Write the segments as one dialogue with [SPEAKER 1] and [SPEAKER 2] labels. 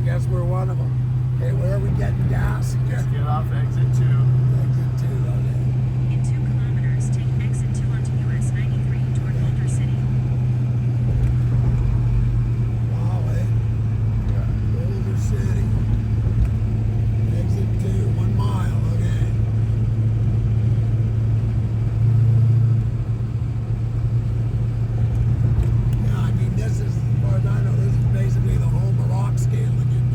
[SPEAKER 1] guess we're one of them. Okay, where are we getting gas?
[SPEAKER 2] Just get off exit 2.
[SPEAKER 1] Exit 2, okay.
[SPEAKER 3] In 2 kilometers, take exit 2 onto US 93 toward Boulder City.
[SPEAKER 1] Wow, eh?
[SPEAKER 2] Yeah.
[SPEAKER 1] Boulder City. Exit 2, 1 mile, okay. Yeah, I mean, this is, as far as I know, this is basically the home of rock scaling in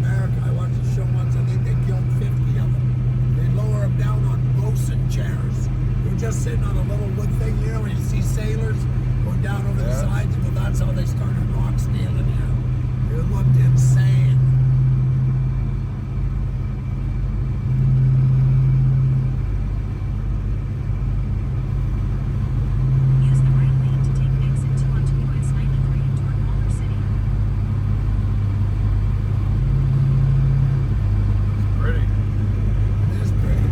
[SPEAKER 1] America. I watched a show once, I think they killed 50 of them. They lower them down on bosun chairs. They're just sitting on a little wood thing, you know, when you see sailors going down over the sides. Well, that's how they started rock scaling here. It looked insane.
[SPEAKER 3] Use the right lane to take exit 2 onto US 93 toward Boulder City.
[SPEAKER 2] Pretty.
[SPEAKER 1] It is pretty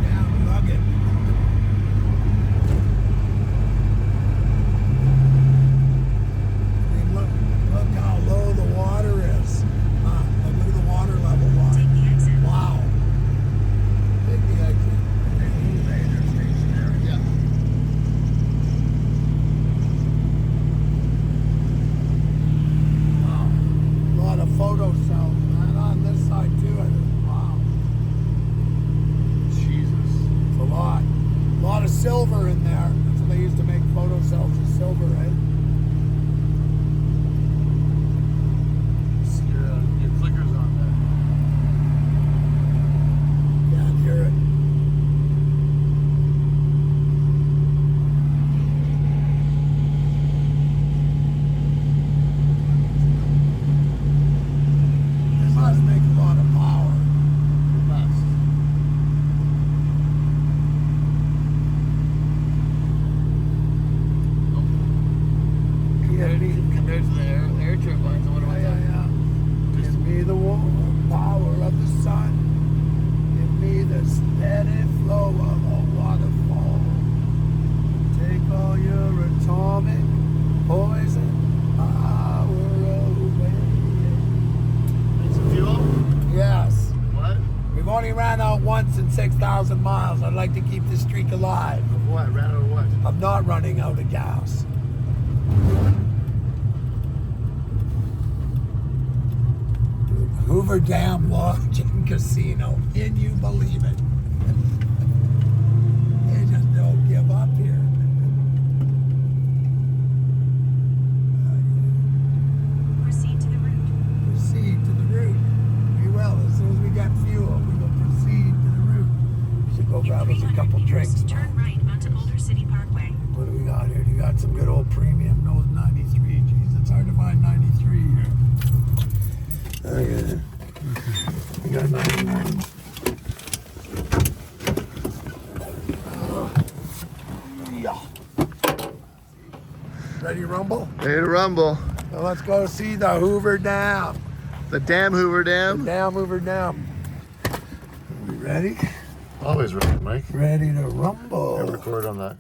[SPEAKER 1] damn rugged. I mean, look how low the water is. Look at the water level.
[SPEAKER 3] Take the exit.
[SPEAKER 1] Wow. Take the exit. Okay, they're stationary.
[SPEAKER 2] Yeah.
[SPEAKER 1] Wow. A lot of photo cells, man, on this side too. Wow.
[SPEAKER 2] Jesus.
[SPEAKER 1] It's a lot. A lot of silver in there. That's what they used to make photo cells of silver, right?
[SPEAKER 2] Your clicker's on there.
[SPEAKER 1] Can't hear it. This must make a lot of power.
[SPEAKER 2] Fast. Compared to the air turbines, I wonder what that.
[SPEAKER 1] Give me the power of the sun. Give me the steady flow of a waterfall. Take all your atomic poison power away.
[SPEAKER 2] Need some fuel?
[SPEAKER 1] Yes.
[SPEAKER 2] What?
[SPEAKER 1] We've only ran out once in 6,000 miles. I'd like to keep this streak alive.
[SPEAKER 2] Of what? Ran out of what?
[SPEAKER 1] I'm not running out of gas. Hoover Dam Lodge and Casino. Can you believe it? They just don't give up here.
[SPEAKER 3] Proceed to the route.
[SPEAKER 1] Proceed to the route. We will. As soon as we get fuel, we will proceed to the route. We should go
[SPEAKER 3] In
[SPEAKER 1] grab us a
[SPEAKER 3] 300
[SPEAKER 1] couple
[SPEAKER 3] meters,
[SPEAKER 1] drinks.
[SPEAKER 3] turn right onto Boulder City Parkway.
[SPEAKER 1] What do we got here? You got some good old premium nose 93. Jeez, it's hard to find 93 here. Okay. We got 91. Yeah. Ready to rumble?
[SPEAKER 2] Ready to rumble.
[SPEAKER 1] Well, let's go see the Hoover Dam.
[SPEAKER 2] The damn Hoover Dam.
[SPEAKER 1] Dam, Hoover Dam. We ready?
[SPEAKER 2] Always ready, Mike.
[SPEAKER 1] Ready to rumble.
[SPEAKER 2] Yeah, record on that.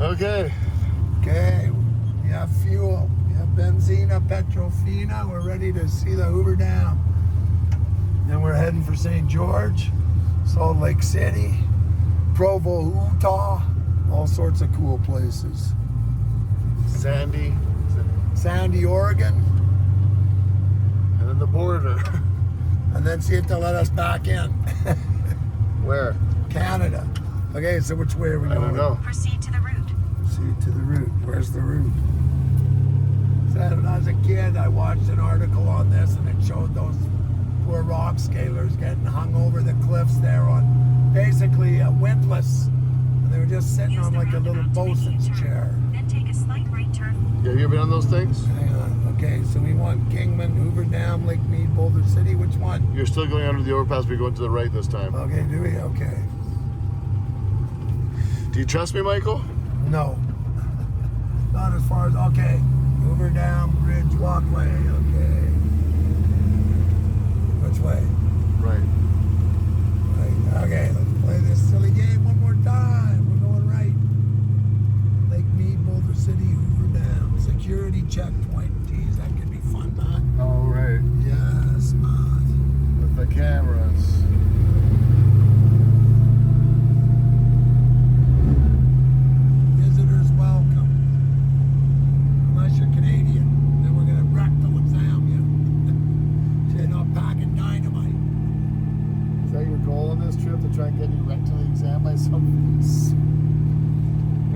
[SPEAKER 2] Okay.
[SPEAKER 1] Okay, we have fuel. We have benzina, petrofina. We're ready to see the Hoover Dam. Then we're heading for St. George, Salt Lake City, Provo, Utah, all sorts of cool places.
[SPEAKER 2] Sandy.
[SPEAKER 1] Sandy, Oregon,
[SPEAKER 2] And then the border.
[SPEAKER 1] and then see if they'll let us back in.
[SPEAKER 2] Where?
[SPEAKER 1] Canada. Okay, so which way are we
[SPEAKER 2] I
[SPEAKER 1] going?
[SPEAKER 2] don't know.
[SPEAKER 3] Proceed to the route.
[SPEAKER 1] See to the route. Where's the route? So when I was a kid, I watched an article on this, and it showed those poor rock scalers getting hung over the cliffs there on basically windlass. And they were just sitting
[SPEAKER 3] Use
[SPEAKER 1] on
[SPEAKER 3] the
[SPEAKER 1] like a little
[SPEAKER 3] roundabout to make a
[SPEAKER 1] bosun's
[SPEAKER 3] U-turn.
[SPEAKER 1] chair.
[SPEAKER 3] Then take a slight right turn.
[SPEAKER 2] Yeah, you ever been on those things?
[SPEAKER 1] Hang on. Okay, so we want Kingman, Hoover Dam, Lake Mead, Boulder City. Which one?
[SPEAKER 2] You're still going under the overpass, but you're going to the right this time.
[SPEAKER 1] Okay, do we? Okay.
[SPEAKER 2] Do you trust me, Michael?
[SPEAKER 1] No. Not as far as, okay. Hoover Dam, Bridge, Walkway, okay. Which way?
[SPEAKER 2] Right.
[SPEAKER 1] Right. Okay, let's play this silly game one more time. We're going right. Lake Mead, Boulder City, Hoover Dam.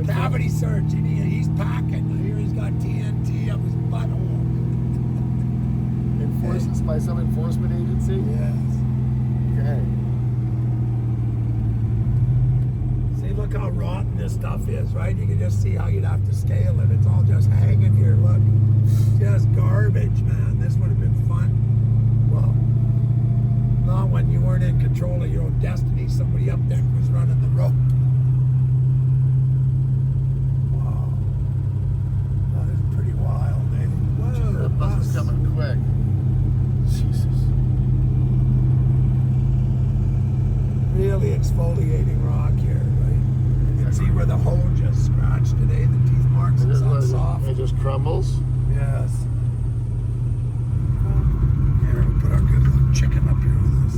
[SPEAKER 1] Cavity search. He's packing. I hear he's got TNT up his butthole.
[SPEAKER 2] Enforced by some enforcement agency?
[SPEAKER 1] Yes.
[SPEAKER 2] Okay.
[SPEAKER 1] See, look how rotten this stuff is, right? You can just see how you'd have to scale it. It's all just hanging here. Look, just garbage, man. This would have been fun. Well, not when you weren't in control of your own destiny. Somebody up there was running the rope. Wow, that is pretty wild, eh? Whoa,
[SPEAKER 2] The bus is coming quick. Jesus.
[SPEAKER 1] Really exfoliating rock here, right? You can see where the hole just scratched today. The teeth marks
[SPEAKER 2] It
[SPEAKER 1] are
[SPEAKER 2] just,
[SPEAKER 1] so
[SPEAKER 2] it
[SPEAKER 1] soft.
[SPEAKER 2] just crumbles.
[SPEAKER 1] Yes. Here, we'll put our good little chicken up here with us.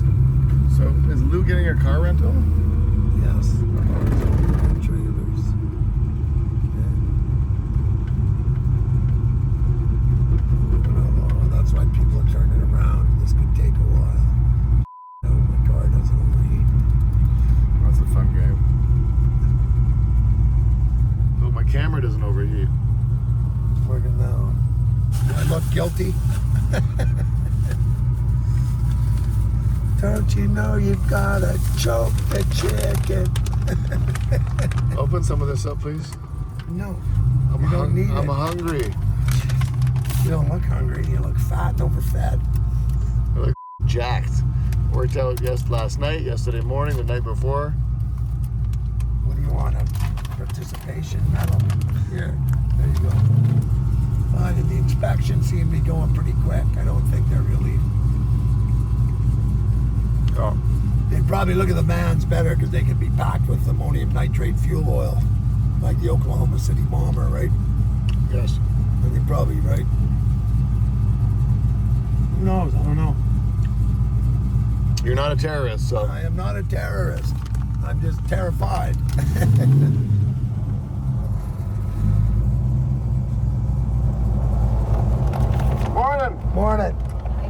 [SPEAKER 2] So is Lou getting a car rental?
[SPEAKER 1] Yes. Trailers. Oh, that's why people are turning around. This could take a while. No, my car doesn't overheat.
[SPEAKER 2] That's a fun game. Oh, my camera doesn't overheat.
[SPEAKER 1] Working now. Do I look guilty? Don't you know you've got to choke the chicken?
[SPEAKER 2] Open some of this up, please.
[SPEAKER 1] No,
[SPEAKER 2] I'm
[SPEAKER 1] you don't need
[SPEAKER 2] I'm
[SPEAKER 1] it.
[SPEAKER 2] hungry.
[SPEAKER 1] You don't look hungry. You look fat and overfed.
[SPEAKER 2] I look jacked. Worked out last night, yesterday morning, the night before.
[SPEAKER 1] What do you want? A participation medal? Here, there you go. And the inspection seemed to be going pretty quick. I don't think they're really.
[SPEAKER 2] Oh.
[SPEAKER 1] They'd probably look at the vans better because they could be packed with ammonium nitrate fuel oil, like the Oklahoma City bomber, right?
[SPEAKER 2] Yes.
[SPEAKER 1] And they're probably right. Who knows? I don't know.
[SPEAKER 2] You're not a terrorist, so.
[SPEAKER 1] I am not a terrorist. I'm just terrified.
[SPEAKER 2] Morning.
[SPEAKER 1] Morning.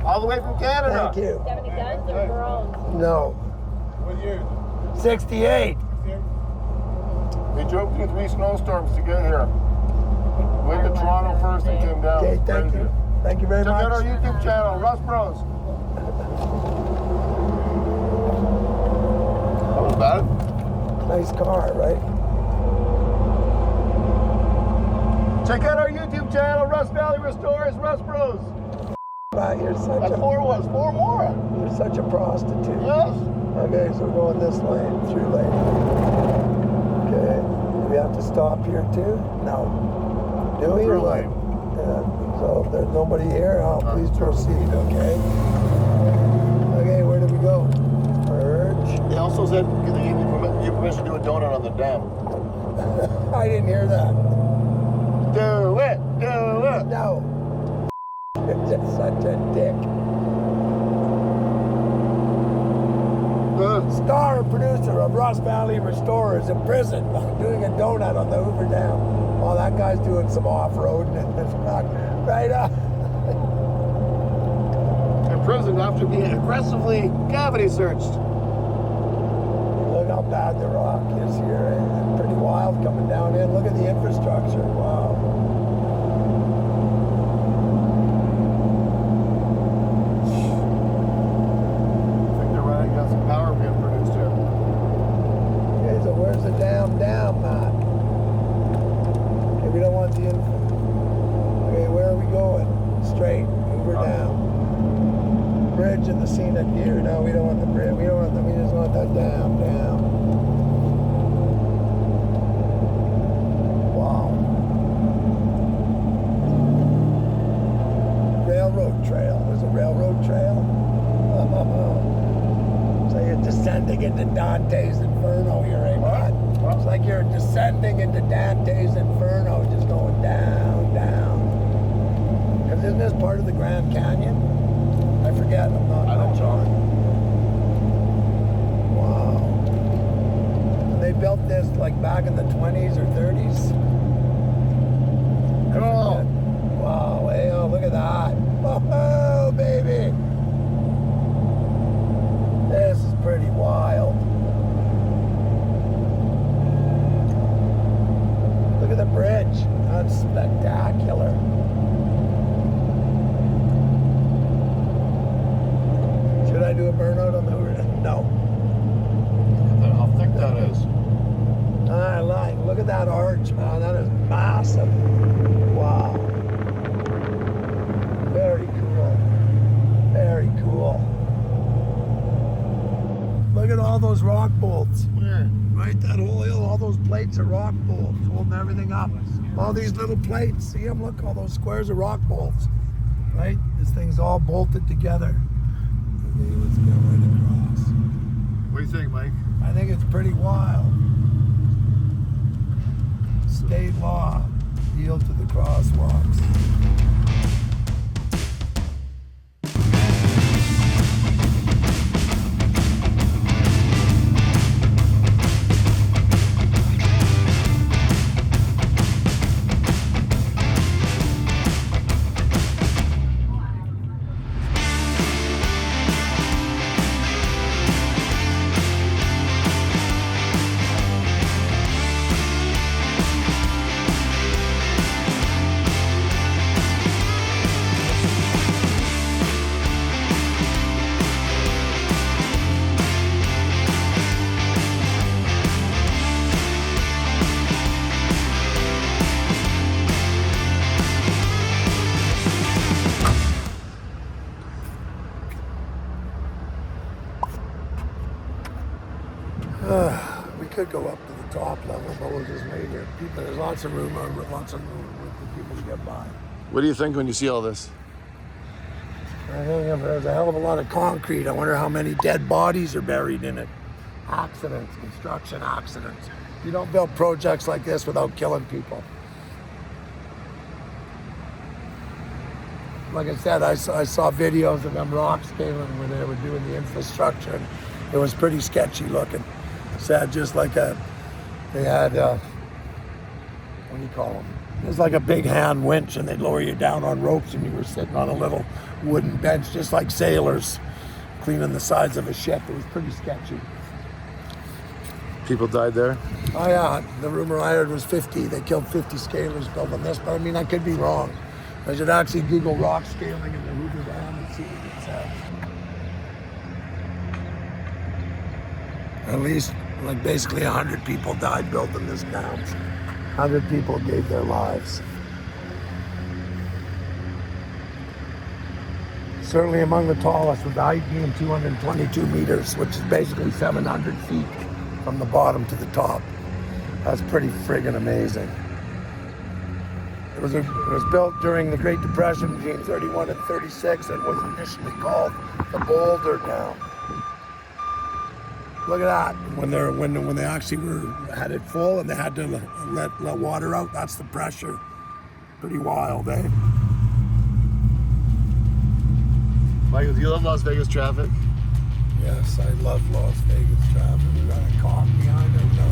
[SPEAKER 2] All the way from Canada.
[SPEAKER 1] Thank you.
[SPEAKER 3] Do you have any guns or drones?
[SPEAKER 1] No.
[SPEAKER 2] What year?
[SPEAKER 1] 68.
[SPEAKER 2] We drove through 3 snowstorms to get here. Went to Toronto first and came down.
[SPEAKER 1] Okay, thank you. Thank you very
[SPEAKER 2] Check out our
[SPEAKER 1] much.
[SPEAKER 2] YouTube channel, Russ Bros. That was bad.
[SPEAKER 1] Nice car, right?
[SPEAKER 2] Check out our YouTube channel, Russ Valley Restores, Russ Bros.
[SPEAKER 1] Wow, you're such
[SPEAKER 2] That's
[SPEAKER 1] a
[SPEAKER 2] 4 more.
[SPEAKER 1] you're such a prostitute.
[SPEAKER 2] Yes.
[SPEAKER 1] Okay, so we're going this lane, through lane. Okay. Do we have to stop here too? No. Do we or
[SPEAKER 2] Through
[SPEAKER 1] what?
[SPEAKER 2] lane.
[SPEAKER 1] Yeah. So if there's nobody here, please proceed, okay? Okay, where do we go? Merge.
[SPEAKER 2] They also said they gave you permission to do a donut on the dam.
[SPEAKER 1] I didn't hear that.
[SPEAKER 2] Do it.
[SPEAKER 1] No. You're just such a dick. Star producer of Ross Valley Restorers in prison doing a donut on the Hoover Dam. Oh, that guy's doing some off-roading in this truck. Right up.
[SPEAKER 2] Imprisoned after being aggressively cavity searched.
[SPEAKER 1] Look how bad the rock is here. Eh? Pretty wild coming down in. Look at the infrastructure. Wow.
[SPEAKER 2] I think they're running got some power being produced here.
[SPEAKER 1] Okay, so where's the dam down, Matt? Okay, we don't want the Okay, where are we going? Straight. Hoover Dam. Bridge and the scenic view. No, we don't want the bridge. We just want that dam down. Wow. Railroad trail. There's a railroad trail. So you're descending into Dante's Inferno here, eh, Matt? It's like you're descending into Dante's Inferno, just going down, down. Because isn't this part of the Grand Canyon? I forget, I'm not much on. Wow. And they built this like back in the 20s or 30s.
[SPEAKER 2] Cool.
[SPEAKER 1] Wow, hey, oh, look at that. Oh, baby. This is pretty wild. That's spectacular. Should I do a burnout on the Hoover? No.
[SPEAKER 2] Look at how thick that is.
[SPEAKER 1] I like. Look at that arch, man. That is massive. Wow. Very cool. Very cool. Look at all those rock bolts.
[SPEAKER 2] Where?
[SPEAKER 1] Right, that whole hill, all those plates are rock bolts holding everything up. All these little plates, see them? Look, all those squares are rock bolts. Right? This thing's all bolted together. Okay, let's get right across.
[SPEAKER 2] What do you think, Mike?
[SPEAKER 1] I think it's pretty wild. State law, yield to the crosswalks. We could go up to the top level, but we'll just wait here. People, there's lots of room for people to get by.
[SPEAKER 2] What do you think when you see all this?
[SPEAKER 1] I think there's a hell of a lot of concrete. I wonder how many dead bodies are buried in it. Accidents, construction accidents. You don't build projects like this without killing people. Like I said, I saw videos of them rock scaling where they were doing the infrastructure, and it was pretty sketchy looking. Said just like they had, what do you call them? It was like a big hand winch, and they'd lower you down on ropes, and you were sitting on a little wooden bench, just like sailors cleaning the sides of a ship. It was pretty sketchy.
[SPEAKER 2] People died there?
[SPEAKER 1] Oh yeah, the rumor I heard was 50. They killed 50 scalers building this, but I mean, I could be wrong. I should actually Google rock scaling in the Hoover Dam and see what it says. At least, like, basically 100 people died building this dam. 100 people gave their lives. Certainly among the tallest, with the height being 222 meters, which is basically 700 feet from the bottom to the top. That's pretty friggin' amazing. It was built during the Great Depression between 31 and 36 and was initially called the Boulder Dam. Look at that. When they actually had it full and they had to let water out, that's the pressure. Pretty wild, eh?
[SPEAKER 2] Michael, do you love Las Vegas traffic?
[SPEAKER 1] Yes, I love Las Vegas traffic. We got a car behind us. No,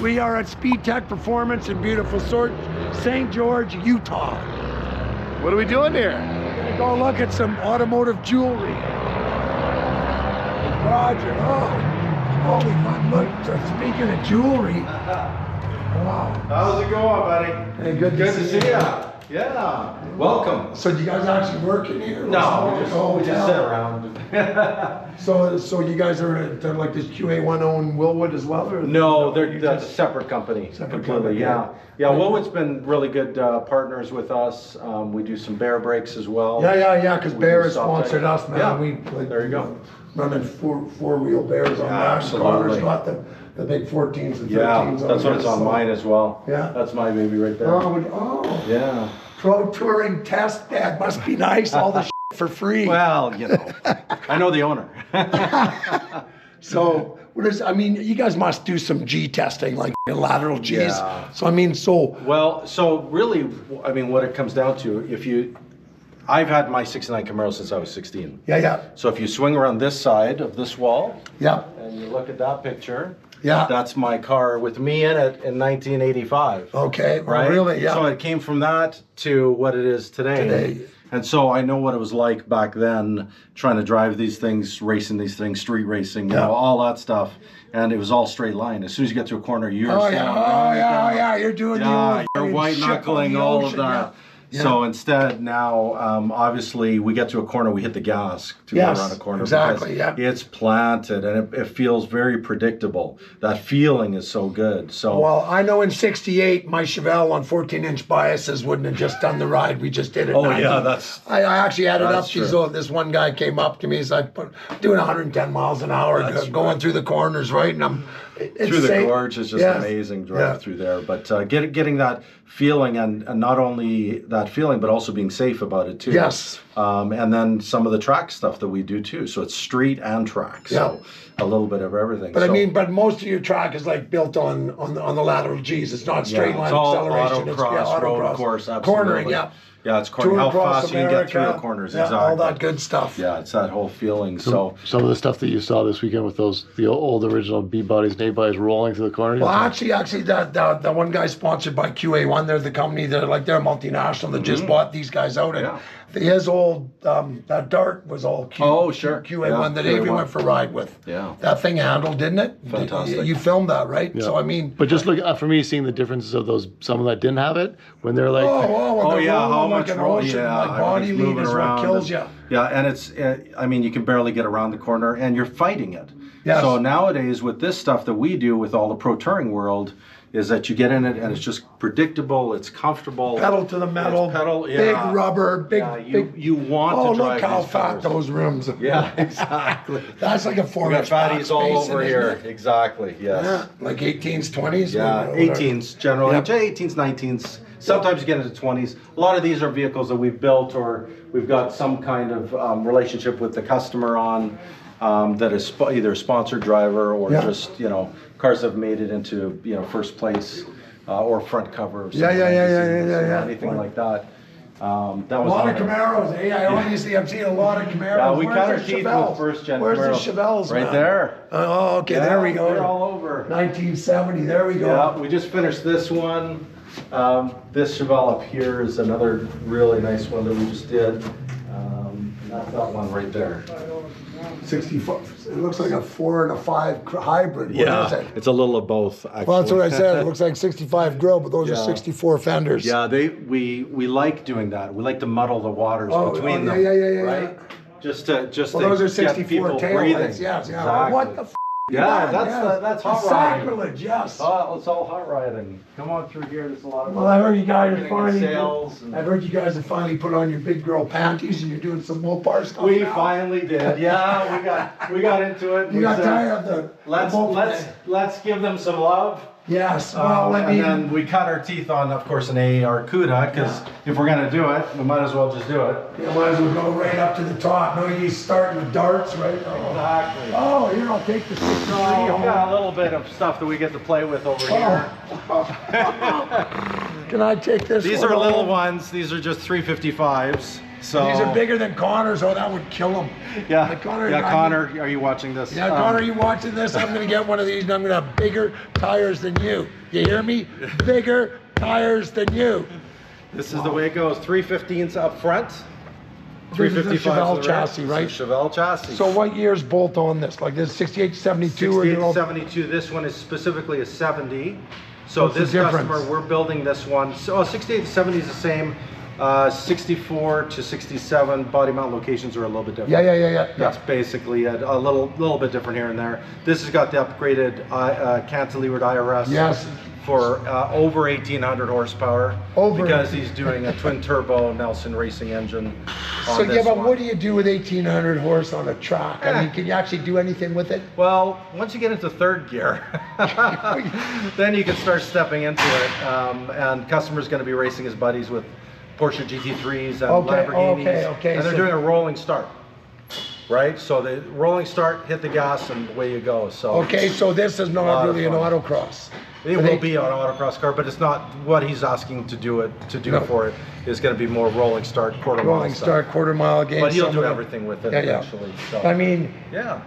[SPEAKER 1] We are at Speedtech Performance in beautiful St. George, Utah.
[SPEAKER 2] What are we doing here?
[SPEAKER 1] We're gonna go look at some automotive jewelry. Roger, holy fun. Look, speaking of jewelry. Wow.
[SPEAKER 4] How's it going, buddy?
[SPEAKER 1] Hey, good to see
[SPEAKER 4] you. Yeah. Welcome.
[SPEAKER 1] So do you guys actually work in here?
[SPEAKER 4] No, we just sit around.
[SPEAKER 1] So you guys they're like this QA10 in Willwood as well? Or
[SPEAKER 4] No, they're a separate company.
[SPEAKER 1] Separate
[SPEAKER 4] completely,
[SPEAKER 1] company,
[SPEAKER 4] yeah. Yeah, Willwood's been really good partners with us. We do some bear brakes as well.
[SPEAKER 1] Yeah, because
[SPEAKER 4] We
[SPEAKER 1] Bear
[SPEAKER 4] do
[SPEAKER 1] has
[SPEAKER 4] stop
[SPEAKER 1] sponsored
[SPEAKER 4] tech.
[SPEAKER 1] us, man.
[SPEAKER 4] Yeah.
[SPEAKER 1] We
[SPEAKER 4] There you go.
[SPEAKER 1] running four-wheel bears on that.
[SPEAKER 4] Absolutely.
[SPEAKER 1] Connor's got the big 14s and 13s
[SPEAKER 4] Yeah,
[SPEAKER 1] on
[SPEAKER 4] that's what it's
[SPEAKER 1] there,
[SPEAKER 4] on
[SPEAKER 1] so-
[SPEAKER 4] mine as well.
[SPEAKER 1] Yeah.
[SPEAKER 4] That's my baby right there.
[SPEAKER 1] Oh,
[SPEAKER 4] Yeah.
[SPEAKER 1] pro touring test, that must be nice, all the for free.
[SPEAKER 4] Well, you know, I know the owner.
[SPEAKER 1] So, you guys must do some G testing, like lateral Gs.
[SPEAKER 4] Yeah.
[SPEAKER 1] So
[SPEAKER 4] Well, so really, I mean, what it comes down to, I've had my 69 Camaro since I was 16.
[SPEAKER 1] yeah,
[SPEAKER 4] So if you swing around this side of this wall
[SPEAKER 1] yeah,
[SPEAKER 4] and you look at that picture,
[SPEAKER 1] yeah.
[SPEAKER 4] that's my car with me in it in 1985.
[SPEAKER 1] Okay, well,
[SPEAKER 4] Right?
[SPEAKER 1] really, yeah.
[SPEAKER 4] So it came from that to what it is today. And so I know what it was like back then, trying to drive these things, racing these things, street racing, you know, all that stuff. And it was all straight line. As soon as you get to a corner, you're slowing down.
[SPEAKER 1] You're doing
[SPEAKER 4] You're white knuckling all of that.
[SPEAKER 1] Yeah.
[SPEAKER 4] So instead now, obviously, we get to a corner, we hit the gas to go around a corner.
[SPEAKER 1] Exactly,
[SPEAKER 4] because it's planted and it feels very predictable. That feeling is so good. So
[SPEAKER 1] Well, I know in '68, my Chevelle on 14-inch biases wouldn't have just done the ride. We just did it.
[SPEAKER 4] Oh,
[SPEAKER 1] 90.
[SPEAKER 4] yeah, that's...
[SPEAKER 1] I actually added up.
[SPEAKER 4] That's true.
[SPEAKER 1] This one guy came up to me. He's like, doing 110 miles an hour, going through the corners, right? And it's
[SPEAKER 4] through the
[SPEAKER 1] safe.
[SPEAKER 4] gorge is just amazing drive through there. But getting that feeling and not only that feeling, but also being safe about it too.
[SPEAKER 1] Yes.
[SPEAKER 4] And then some of the track stuff that we do too. So it's street and track. So a little bit of everything.
[SPEAKER 1] But
[SPEAKER 4] so,
[SPEAKER 1] but most of your track is like built on the lateral Gs. It's not straight line
[SPEAKER 4] it's all
[SPEAKER 1] acceleration.
[SPEAKER 4] autocross, road course, absolutely.
[SPEAKER 1] Cornering, yeah.
[SPEAKER 4] Yeah, it's
[SPEAKER 1] Tour
[SPEAKER 4] how
[SPEAKER 1] across
[SPEAKER 4] fast you can get through the
[SPEAKER 1] America.
[SPEAKER 4] corners.
[SPEAKER 1] Yeah,
[SPEAKER 4] Exactly.
[SPEAKER 1] all that good stuff.
[SPEAKER 4] Yeah, it's that whole feeling. So
[SPEAKER 2] Some of the stuff that you saw this weekend with the old original B bodies and A bodies rolling through the corners.
[SPEAKER 1] Well, actually, that one guy sponsored by QA1. They're the company. They're a multinational that just bought these guys out. And his old that Dart was all QA1 that Avery went for a ride with.
[SPEAKER 4] Yeah.
[SPEAKER 1] That thing handled, didn't it?
[SPEAKER 4] Fantastic.
[SPEAKER 1] You filmed that, right?
[SPEAKER 2] Yeah.
[SPEAKER 1] So I mean.
[SPEAKER 2] But just look for me, seeing the differences of those, some of that didn't have it when they're like,
[SPEAKER 4] how much
[SPEAKER 1] an
[SPEAKER 4] roll?
[SPEAKER 1] ocean,
[SPEAKER 4] Yeah,
[SPEAKER 1] like body
[SPEAKER 4] everything's
[SPEAKER 1] lead
[SPEAKER 4] moving
[SPEAKER 1] is
[SPEAKER 4] around
[SPEAKER 1] what kills
[SPEAKER 4] and-
[SPEAKER 1] you.
[SPEAKER 4] Yeah, and it's, I mean, you can barely get around the corner and you're fighting it.
[SPEAKER 1] Yes.
[SPEAKER 4] So nowadays with this stuff that we do with all the pro touring world is that you get in it and it's just predictable, it's comfortable.
[SPEAKER 1] Pedal to the metal,
[SPEAKER 4] It's pedal,
[SPEAKER 1] big rubber, big.
[SPEAKER 4] You want to drive
[SPEAKER 1] look how
[SPEAKER 4] these
[SPEAKER 1] fat
[SPEAKER 4] cars.
[SPEAKER 1] those rims.
[SPEAKER 4] Yeah, exactly.
[SPEAKER 1] That's like a
[SPEAKER 4] We
[SPEAKER 1] 4-inch
[SPEAKER 4] got fatties all
[SPEAKER 1] backspace,
[SPEAKER 4] over
[SPEAKER 1] isn't
[SPEAKER 4] here.
[SPEAKER 1] it?
[SPEAKER 4] Exactly, yes.
[SPEAKER 1] Yeah, like 18s, 20s.
[SPEAKER 4] Yeah,
[SPEAKER 1] whatever.
[SPEAKER 4] 18s generally,
[SPEAKER 1] Yep.
[SPEAKER 4] 18s, 19s. Sometimes you get into 20s. A lot of these are vehicles that we've built or we've got some kind of relationship with the customer on that is either a sponsored driver or just, cars that have made it into, first place or front cover. Or anything like that. That was
[SPEAKER 1] A lot of Camaros, eh? Obviously, I've seen a lot of Camaros.
[SPEAKER 4] Yeah, we
[SPEAKER 1] Where's
[SPEAKER 4] cut our
[SPEAKER 1] the
[SPEAKER 4] teeth
[SPEAKER 1] Chevelles?
[SPEAKER 4] with first-gen
[SPEAKER 1] Where's the
[SPEAKER 4] Camaros?
[SPEAKER 1] Chevelles,
[SPEAKER 4] Right
[SPEAKER 1] man?
[SPEAKER 4] there.
[SPEAKER 1] Oh, okay, there we go.
[SPEAKER 4] They're all over.
[SPEAKER 1] 1970, there we go.
[SPEAKER 4] Yeah, we just finished this one. This Chevelle up here is another really nice one that we just did. That's that one right there.
[SPEAKER 1] 64. It looks like a 4 and a 5 hybrid. What is it?
[SPEAKER 4] It's a little of both, actually.
[SPEAKER 1] Well, that's what I said. It looks like 65 grill, but those are 64 fenders.
[SPEAKER 4] Yeah, we like doing that. We like to muddle the waters between them.
[SPEAKER 1] Yeah.
[SPEAKER 4] Right? Just to
[SPEAKER 1] Well, those are
[SPEAKER 4] get
[SPEAKER 1] 64
[SPEAKER 4] people
[SPEAKER 1] tail
[SPEAKER 4] breathing.
[SPEAKER 1] lights. Yeah.
[SPEAKER 4] Exactly.
[SPEAKER 1] What the f?
[SPEAKER 4] Yeah, that's hot riding.
[SPEAKER 1] Sacrilege, yes.
[SPEAKER 4] Oh, it's all hot riding. Come on through here. There's a lot of.
[SPEAKER 1] Well, I heard you guys are
[SPEAKER 4] marketing and
[SPEAKER 1] finally.
[SPEAKER 4] sales and-
[SPEAKER 1] I've heard you guys have finally put on your big girl panties and you're doing some Mopar stuff.
[SPEAKER 4] We
[SPEAKER 1] now.
[SPEAKER 4] finally did. Yeah, we got into it.
[SPEAKER 1] You
[SPEAKER 4] We
[SPEAKER 1] got
[SPEAKER 4] said,
[SPEAKER 1] tired of the.
[SPEAKER 4] Let's give them some love.
[SPEAKER 1] Yes. Well, I mean.
[SPEAKER 4] And then we cut our teeth on, of course, an AR CUDA, because if we're gonna do it, we might as well just do it.
[SPEAKER 1] You might as well go right up to the top. No, you starting with darts, right? Oh.
[SPEAKER 4] Exactly.
[SPEAKER 1] Oh, here, I'll take the 63
[SPEAKER 4] We
[SPEAKER 1] home.
[SPEAKER 4] got a little bit of stuff that we get to play with over here.
[SPEAKER 1] Can I take this
[SPEAKER 4] These
[SPEAKER 1] one
[SPEAKER 4] are little
[SPEAKER 1] home?
[SPEAKER 4] ones. These are just 355s. So
[SPEAKER 1] These are bigger than Connor's. Oh, that would kill him.
[SPEAKER 4] Yeah,
[SPEAKER 1] Like Connor,
[SPEAKER 4] yeah, Connor, are you watching this?
[SPEAKER 1] Yeah, Connor, are you watching this? I'm gonna get one of these and I'm gonna have bigger tires than you. You hear me? Bigger tires than you.
[SPEAKER 4] This is the way it goes. 315s up front.
[SPEAKER 1] This is a
[SPEAKER 4] 355s
[SPEAKER 1] Chevelle
[SPEAKER 4] to the
[SPEAKER 1] chassis,
[SPEAKER 4] rear.
[SPEAKER 1] right?
[SPEAKER 4] It's a Chevelle chassis.
[SPEAKER 1] So what year's bolt on this? Like this 68, 72 or
[SPEAKER 4] 68, 72. This one is specifically a 70. So
[SPEAKER 1] What's the
[SPEAKER 4] this
[SPEAKER 1] difference?
[SPEAKER 4] customer, we're building this one. So 68 to 70 is the same. 64 to 67 body mount locations are a little bit different.
[SPEAKER 1] Yeah.
[SPEAKER 4] That's basically it. A little bit different here and there. This has got the upgraded cantilevered IRS.
[SPEAKER 1] Yes.
[SPEAKER 4] For over 1,800 horsepower.
[SPEAKER 1] Over
[SPEAKER 4] because he's doing a twin turbo Nelson racing engine.
[SPEAKER 1] So
[SPEAKER 4] on
[SPEAKER 1] yeah,
[SPEAKER 4] this
[SPEAKER 1] but
[SPEAKER 4] one.
[SPEAKER 1] what do you do with 1,800 horse on a track? I mean, can you actually do anything with it?
[SPEAKER 4] Well, once you get into third gear, then you can start stepping into it. And customer's going to be racing his buddies with Porsche GT3s and Lamborghinis.
[SPEAKER 1] Okay.
[SPEAKER 4] And they're doing a rolling start, right? So the rolling start, hit the gas, and away you go. So
[SPEAKER 1] Okay, so this is not
[SPEAKER 4] lot of
[SPEAKER 1] really an
[SPEAKER 4] fun.
[SPEAKER 1] autocross.
[SPEAKER 4] it will be an autocross car, but it's not what he's asking to do
[SPEAKER 1] No.
[SPEAKER 4] for it. It's going to be more rolling start, quarter mile
[SPEAKER 1] Rolling
[SPEAKER 4] stuff.
[SPEAKER 1] start, quarter mile game.
[SPEAKER 4] But he'll do
[SPEAKER 1] somewhere.
[SPEAKER 4] everything with it
[SPEAKER 1] Yeah.
[SPEAKER 4] eventually. So.
[SPEAKER 1] I mean,
[SPEAKER 4] yeah.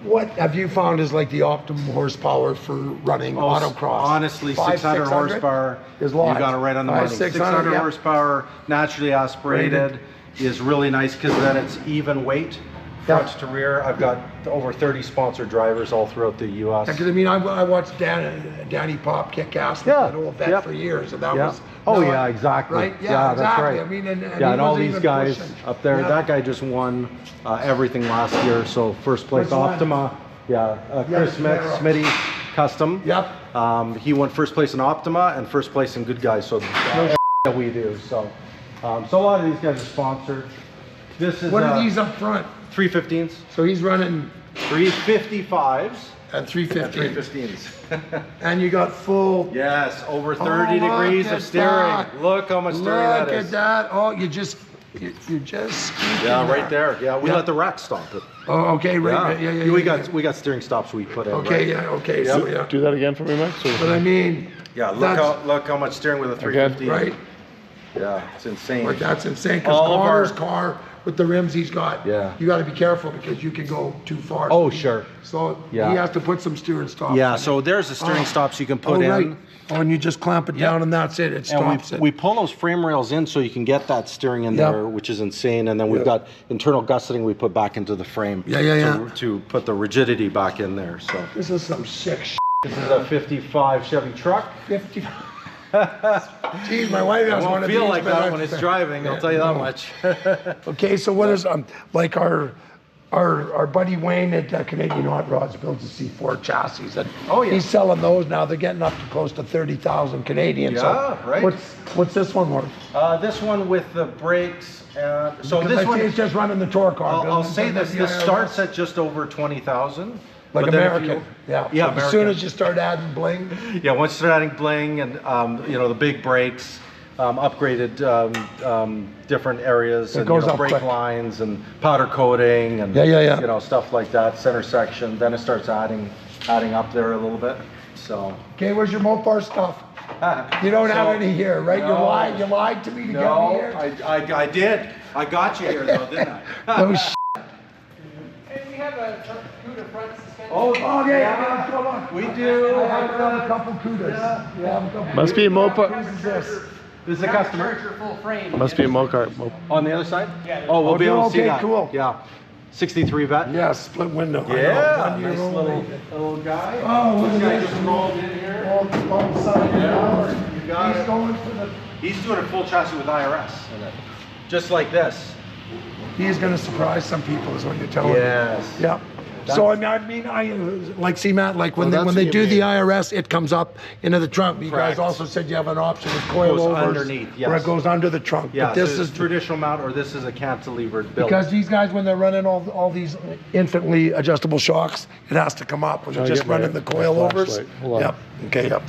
[SPEAKER 1] what have you found is like the optimum horsepower for running autocross?
[SPEAKER 4] Honestly, 600 horsepower.
[SPEAKER 1] is
[SPEAKER 4] You
[SPEAKER 1] live.
[SPEAKER 4] got it right on the
[SPEAKER 1] 500,
[SPEAKER 4] money.
[SPEAKER 1] 600 yeah.
[SPEAKER 4] horsepower, naturally aspirated, is really nice because then it's even weight, front to rear. I've got over 30 sponsored drivers all throughout the U.S.
[SPEAKER 1] Because I mean, I watched Danny Pop kick ass with
[SPEAKER 4] Yeah,
[SPEAKER 1] that old vet
[SPEAKER 4] yep.
[SPEAKER 1] for years, and that
[SPEAKER 4] Yeah.
[SPEAKER 1] was.
[SPEAKER 4] Oh
[SPEAKER 1] no,
[SPEAKER 4] yeah, exactly.
[SPEAKER 1] Right?
[SPEAKER 4] Yeah,
[SPEAKER 1] exactly.
[SPEAKER 4] that's right.
[SPEAKER 1] I mean, and
[SPEAKER 4] yeah,
[SPEAKER 1] he
[SPEAKER 4] and all
[SPEAKER 1] wasn't
[SPEAKER 4] these
[SPEAKER 1] even
[SPEAKER 4] guys
[SPEAKER 1] pushing.
[SPEAKER 4] up there.
[SPEAKER 1] Yeah.
[SPEAKER 4] That guy just won everything last year. So first place
[SPEAKER 1] Which one?
[SPEAKER 4] Optima. Yeah, Chris Smith,
[SPEAKER 1] yeah.
[SPEAKER 4] Smitty Custom.
[SPEAKER 1] Yep.
[SPEAKER 4] He won first place in Optima and first place in Good Guys. So that we do. So a lot of these guys are sponsored. This is
[SPEAKER 1] What are these up front?
[SPEAKER 4] 315s,
[SPEAKER 1] So he's running
[SPEAKER 4] 355s,
[SPEAKER 1] at
[SPEAKER 4] and
[SPEAKER 1] 350,
[SPEAKER 4] 315s.
[SPEAKER 1] and you got full.
[SPEAKER 4] Yes, over 30
[SPEAKER 1] look
[SPEAKER 4] degrees
[SPEAKER 1] at
[SPEAKER 4] of steering.
[SPEAKER 1] that.
[SPEAKER 4] Look how much steering that
[SPEAKER 1] Look
[SPEAKER 4] is.
[SPEAKER 1] at that! Oh, you just squeaking
[SPEAKER 4] Yeah, right there. Yeah, we
[SPEAKER 1] Yeah.
[SPEAKER 4] let the rack stop it.
[SPEAKER 1] Oh, okay, right. Yeah.
[SPEAKER 4] We got steering stops we put in.
[SPEAKER 1] Okay,
[SPEAKER 4] right?
[SPEAKER 1] yeah, okay.
[SPEAKER 4] Yep.
[SPEAKER 1] So yeah,
[SPEAKER 2] Do that again for me, Mike.
[SPEAKER 1] but I mean,
[SPEAKER 4] Yeah,
[SPEAKER 1] that's
[SPEAKER 4] look how much steering with a 350.
[SPEAKER 1] right.
[SPEAKER 4] Yeah, it's insane.
[SPEAKER 1] But that's insane because
[SPEAKER 4] All of our-
[SPEAKER 1] Connor's car with the rims he's got.
[SPEAKER 4] Yeah.
[SPEAKER 1] You got to be careful because you can go too far.
[SPEAKER 4] Oh, sure.
[SPEAKER 1] So
[SPEAKER 4] Yeah.
[SPEAKER 1] he has to put some steering stops.
[SPEAKER 4] Yeah,
[SPEAKER 1] in
[SPEAKER 4] so
[SPEAKER 1] it.
[SPEAKER 4] there's the steering stops you can put
[SPEAKER 1] Oh,
[SPEAKER 4] in.
[SPEAKER 1] right. Oh, and you just clamp it down and that's it. It
[SPEAKER 4] And
[SPEAKER 1] stops it.
[SPEAKER 4] we pull those frame rails in so you can get that steering in
[SPEAKER 1] Yeah.
[SPEAKER 4] there, which is insane. And then we've
[SPEAKER 1] Yeah.
[SPEAKER 4] got internal gusseting we put back into the frame.
[SPEAKER 1] Yeah.
[SPEAKER 4] To put the rigidity back in there. So
[SPEAKER 1] This is some sick shit.
[SPEAKER 4] this is a 55 Chevy truck.
[SPEAKER 1] 50. Geez, my wife
[SPEAKER 4] It
[SPEAKER 1] has one
[SPEAKER 4] won't
[SPEAKER 1] of
[SPEAKER 4] feel
[SPEAKER 1] these,
[SPEAKER 4] like
[SPEAKER 1] but
[SPEAKER 4] that
[SPEAKER 1] I-
[SPEAKER 4] when it's driving, I'll tell you that much.
[SPEAKER 1] Okay, so what is like our buddy Wayne at Canadian Hot Rods builds a C4 chassis, and
[SPEAKER 4] Oh, yeah.
[SPEAKER 1] he's selling those now. They're getting up to close to 30,000 Canadian.
[SPEAKER 4] Yeah,
[SPEAKER 1] so
[SPEAKER 4] right.
[SPEAKER 1] What's this one worth?
[SPEAKER 4] This one with the brakes. So
[SPEAKER 1] Because
[SPEAKER 4] this
[SPEAKER 1] I
[SPEAKER 4] one,
[SPEAKER 1] see it's just running the torque car.
[SPEAKER 4] I'll say this. This starts at just over 20,000.
[SPEAKER 1] like
[SPEAKER 4] but then if
[SPEAKER 1] American.
[SPEAKER 4] you-
[SPEAKER 1] Yeah.
[SPEAKER 4] Yeah,
[SPEAKER 1] As soon
[SPEAKER 4] American.
[SPEAKER 1] as you start adding bling.
[SPEAKER 4] Yeah, once you start adding bling and the big brakes, upgraded different areas, and
[SPEAKER 1] goes up
[SPEAKER 4] brake
[SPEAKER 1] quick.
[SPEAKER 4] lines and powder coating and
[SPEAKER 1] Yeah.
[SPEAKER 4] stuff like that. Center section. Then it starts adding up there a little bit. So.
[SPEAKER 1] Okay, where's your Mopar stuff? You don't have any here, right?
[SPEAKER 4] No.
[SPEAKER 1] You lied to me to get me
[SPEAKER 4] No,
[SPEAKER 1] here.
[SPEAKER 4] I did. I got you here though, didn't I?
[SPEAKER 1] No sh-
[SPEAKER 5] We have a Hoover front suspension.
[SPEAKER 4] Oh,
[SPEAKER 1] Okay,
[SPEAKER 4] yeah.
[SPEAKER 1] come on.
[SPEAKER 4] We do.
[SPEAKER 1] I have a couple Cudas. Yeah.
[SPEAKER 2] Must be a Mopar.
[SPEAKER 1] Who's this?
[SPEAKER 4] This is a customer.
[SPEAKER 5] Charger full frame.
[SPEAKER 2] Must be a Mopar.
[SPEAKER 4] On the other side?
[SPEAKER 5] Yeah.
[SPEAKER 4] Oh, we'll be able to see
[SPEAKER 1] okay,
[SPEAKER 4] that.
[SPEAKER 1] cool.
[SPEAKER 4] Yeah. 63 vet.
[SPEAKER 1] Yeah, split window. I know,
[SPEAKER 4] Yeah.
[SPEAKER 1] 1 year
[SPEAKER 4] Nice
[SPEAKER 1] old.
[SPEAKER 4] little guy.
[SPEAKER 1] Oh, look
[SPEAKER 4] This
[SPEAKER 1] at
[SPEAKER 4] guy
[SPEAKER 1] this.
[SPEAKER 4] just rolled in here.
[SPEAKER 1] All side
[SPEAKER 4] Yeah,
[SPEAKER 1] down.
[SPEAKER 4] you got
[SPEAKER 1] He's
[SPEAKER 4] it.
[SPEAKER 1] going for the.
[SPEAKER 4] He's doing a full chassis with IRS in it. Just like this.
[SPEAKER 1] He's going to surprise some people, is what you're telling me.
[SPEAKER 4] Yes.
[SPEAKER 1] Yeah. So I mean, like, see, Matt, like when
[SPEAKER 4] Well,
[SPEAKER 1] they
[SPEAKER 4] that's
[SPEAKER 1] when they
[SPEAKER 4] what
[SPEAKER 1] do
[SPEAKER 4] you
[SPEAKER 1] the
[SPEAKER 4] mean.
[SPEAKER 1] IRS, it comes up into the trunk. You
[SPEAKER 4] Correct.
[SPEAKER 1] guys also said you have an option with coilovers.
[SPEAKER 4] underneath, yes.
[SPEAKER 1] Where it goes under the trunk.
[SPEAKER 4] Yeah,
[SPEAKER 1] But this
[SPEAKER 4] so
[SPEAKER 1] is
[SPEAKER 4] it's traditional mount or this is a cantilevered build.
[SPEAKER 1] because these guys, when they're running all these infinitely adjustable shocks, it has to come up. When you're
[SPEAKER 2] I'll
[SPEAKER 1] just
[SPEAKER 2] get my
[SPEAKER 1] running the coilovers.
[SPEAKER 2] flashlight. Hold on.
[SPEAKER 1] Yep. Okay. Yep.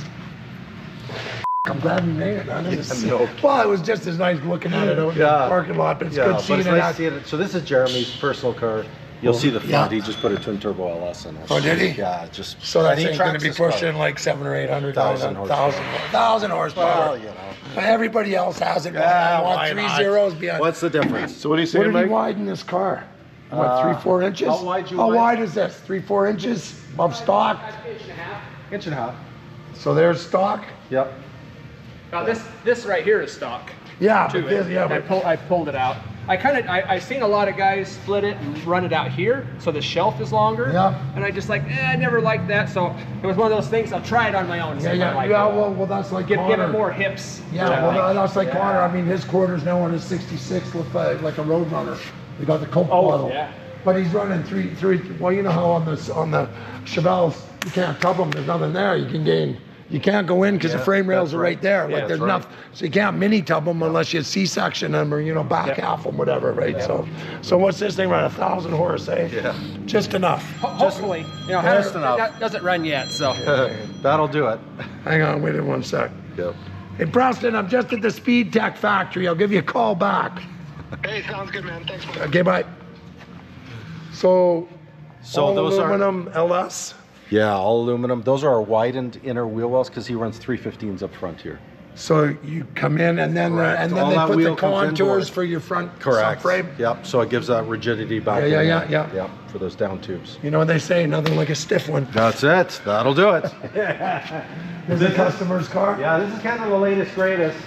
[SPEAKER 1] I'm glad we made it. I didn't see
[SPEAKER 4] no.
[SPEAKER 1] Well, it was just as nice looking at it out in the parking lot, but it's good
[SPEAKER 4] but
[SPEAKER 1] seeing
[SPEAKER 4] it's
[SPEAKER 1] it.
[SPEAKER 4] nice seeing it. So this is Jeremy's personal car. You'll see the front.
[SPEAKER 1] Yeah.
[SPEAKER 4] He just put a twin turbo LS in it.
[SPEAKER 1] Oh, did he?
[SPEAKER 4] Yeah, just.
[SPEAKER 1] So that
[SPEAKER 4] and he
[SPEAKER 1] thing's going to
[SPEAKER 4] tracks
[SPEAKER 1] be
[SPEAKER 4] this car.
[SPEAKER 1] pushing like 700 or 800,
[SPEAKER 4] 1,000 horsepower.
[SPEAKER 1] 1,000 horsepower.
[SPEAKER 4] Well, you know.
[SPEAKER 1] Everybody else has it.
[SPEAKER 4] Yeah,
[SPEAKER 1] I want
[SPEAKER 4] why
[SPEAKER 1] 3
[SPEAKER 4] not?
[SPEAKER 1] zeros behind.
[SPEAKER 4] What's the difference?
[SPEAKER 2] So what are you
[SPEAKER 1] What
[SPEAKER 2] saying,
[SPEAKER 1] did he
[SPEAKER 2] Mike?
[SPEAKER 1] widen this car? What, 3-4 inches?
[SPEAKER 4] how wide you
[SPEAKER 1] How
[SPEAKER 4] widen?
[SPEAKER 1] wide is this? 3-4 inches above stock?
[SPEAKER 5] Inch and a half.
[SPEAKER 4] Inch and a half.
[SPEAKER 1] So there's stock.
[SPEAKER 4] Yep.
[SPEAKER 5] Now this right here is stock.
[SPEAKER 1] Yeah,
[SPEAKER 5] Too.
[SPEAKER 1] but this, yeah, but
[SPEAKER 5] I pulled it out. I've seen a lot of guys split it and run it out here, so the shelf is longer.
[SPEAKER 1] Yeah.
[SPEAKER 5] And I just I never liked that, so it was one of those things. I'll try it on my own. See if I like it.
[SPEAKER 1] Well, that's like
[SPEAKER 5] Give
[SPEAKER 1] Connor.
[SPEAKER 5] it more hips.
[SPEAKER 1] Yeah, well, that's like Connor. I mean, his quarters now on his 66 look like a road runner. They got the Coke bottle.
[SPEAKER 5] Yeah.
[SPEAKER 1] But he's running three. Well, you know how on the Chevelles you can't tub them. There's nothing there. You can gain. You can't go in because the frame rails
[SPEAKER 4] that's
[SPEAKER 1] are
[SPEAKER 4] right.
[SPEAKER 1] right there.
[SPEAKER 4] Yeah,
[SPEAKER 1] Like there's
[SPEAKER 4] that's right.
[SPEAKER 1] nothing. So you can't mini tub them unless you C-section them or back half them, whatever, right? So what's this thing run? 1,000 horse, eh?
[SPEAKER 4] Yeah.
[SPEAKER 1] Just enough.
[SPEAKER 5] Hopefully,
[SPEAKER 4] just enough.
[SPEAKER 5] That doesn't run yet, so.
[SPEAKER 4] That'll do it.
[SPEAKER 1] Hang on, wait in 1 sec.
[SPEAKER 4] Yep.
[SPEAKER 1] Hey, Preston, I'm just at the Speedtech factory. I'll give you a call back.
[SPEAKER 6] Hey, sounds good, man. Thanks, man.
[SPEAKER 1] Okay, bye. So all
[SPEAKER 4] those are.
[SPEAKER 1] aluminum LS.
[SPEAKER 4] Yeah, all aluminum. Those are our widened inner wheel wells because he runs 315s up front here.
[SPEAKER 1] So you come in and then
[SPEAKER 4] All
[SPEAKER 1] they
[SPEAKER 4] that
[SPEAKER 1] put the
[SPEAKER 4] wheel comes
[SPEAKER 1] contours
[SPEAKER 4] inboard.
[SPEAKER 1] for your front
[SPEAKER 4] Correct.
[SPEAKER 1] subframe.
[SPEAKER 4] Yep. So it gives that rigidity back.
[SPEAKER 1] Yeah,
[SPEAKER 4] in
[SPEAKER 1] yeah,
[SPEAKER 4] there.
[SPEAKER 1] yeah.
[SPEAKER 4] Yep. For those down tubes.
[SPEAKER 1] You know what they say? Nothing like a stiff one.
[SPEAKER 4] That's it. That'll do it.
[SPEAKER 1] This is a customer's car.
[SPEAKER 4] Yeah, this is kind of the latest, greatest.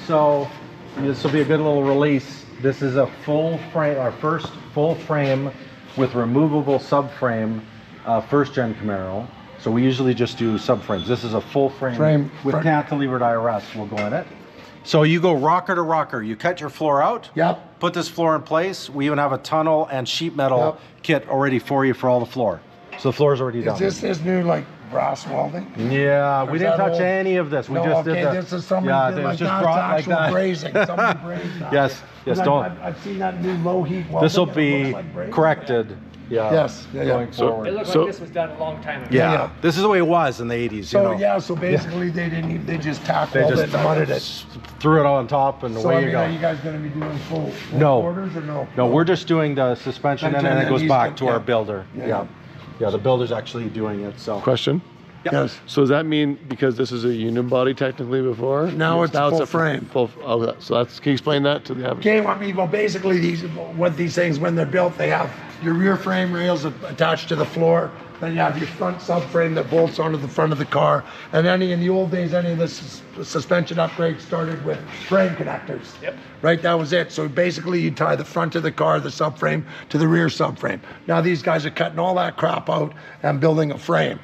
[SPEAKER 4] So this will be a good little release. This is a full frame, our first full frame with removable subframe, first gen Camaro. So we usually just do subframes. This is a full frame with cantilevered IRS will go in it. So you go rocker to rocker. You cut your floor out.
[SPEAKER 1] Yep.
[SPEAKER 4] Put this floor in place. We even have a tunnel and sheet metal kit already for you for all the floor. So the floor is already done.
[SPEAKER 1] Is this new like brass welding?
[SPEAKER 4] Yeah, we
[SPEAKER 1] is
[SPEAKER 4] didn't
[SPEAKER 1] that
[SPEAKER 4] touch
[SPEAKER 1] old?
[SPEAKER 4] any of this. We
[SPEAKER 1] No,
[SPEAKER 4] just
[SPEAKER 1] okay,
[SPEAKER 4] did that.
[SPEAKER 1] this is somebody
[SPEAKER 4] yeah,
[SPEAKER 1] did
[SPEAKER 4] it
[SPEAKER 1] like
[SPEAKER 4] was just
[SPEAKER 1] that.
[SPEAKER 4] brought
[SPEAKER 1] It's
[SPEAKER 4] like
[SPEAKER 1] actual
[SPEAKER 4] that.
[SPEAKER 1] brazing. Somebody brazed that.
[SPEAKER 4] Yes, yes, don't.
[SPEAKER 1] I've seen that new low heat welding.
[SPEAKER 4] This will
[SPEAKER 1] and it
[SPEAKER 4] be
[SPEAKER 1] looks like brazing.
[SPEAKER 4] corrected. Yeah.
[SPEAKER 1] Yes, yeah, yeah.
[SPEAKER 4] Going forward.
[SPEAKER 5] It looks
[SPEAKER 2] So-
[SPEAKER 5] like this was done a long time ago.
[SPEAKER 4] Yeah.
[SPEAKER 1] Yeah.
[SPEAKER 4] This is the way it was in the 80s.
[SPEAKER 1] So
[SPEAKER 4] you know.
[SPEAKER 1] yeah, so basically they just tack
[SPEAKER 4] They
[SPEAKER 1] welded
[SPEAKER 4] just
[SPEAKER 1] and mudded it.
[SPEAKER 4] threw it on top and
[SPEAKER 1] So
[SPEAKER 4] away
[SPEAKER 1] I
[SPEAKER 4] you
[SPEAKER 1] mean,
[SPEAKER 4] go.
[SPEAKER 1] are you guys going to be doing full
[SPEAKER 4] No.
[SPEAKER 1] orders or no?
[SPEAKER 4] No, we're just doing the suspension and then it goes
[SPEAKER 1] he's
[SPEAKER 4] back
[SPEAKER 1] gonna-
[SPEAKER 4] to
[SPEAKER 1] yeah.
[SPEAKER 4] our builder.
[SPEAKER 1] Yeah.
[SPEAKER 4] Yeah. Yeah, the builder's actually doing it. So.
[SPEAKER 2] Question.
[SPEAKER 1] Yes.
[SPEAKER 2] So does that mean because this is a unibody technically before?
[SPEAKER 1] Now it's full
[SPEAKER 2] a
[SPEAKER 1] frame.
[SPEAKER 2] So that's, can you explain that to the average?
[SPEAKER 1] Okay, I mean, well, basically these things, when they're built, they have your rear frame rails attached to the floor. Then you have your front subframe that bolts onto the front of the car. And in the old days, any of the suspension upgrades started with frame connectors.
[SPEAKER 5] Yep.
[SPEAKER 1] Right, that was it. So basically you tie the front of the car, the subframe, to the rear subframe. Now these guys are cutting all that crap out and building a frame.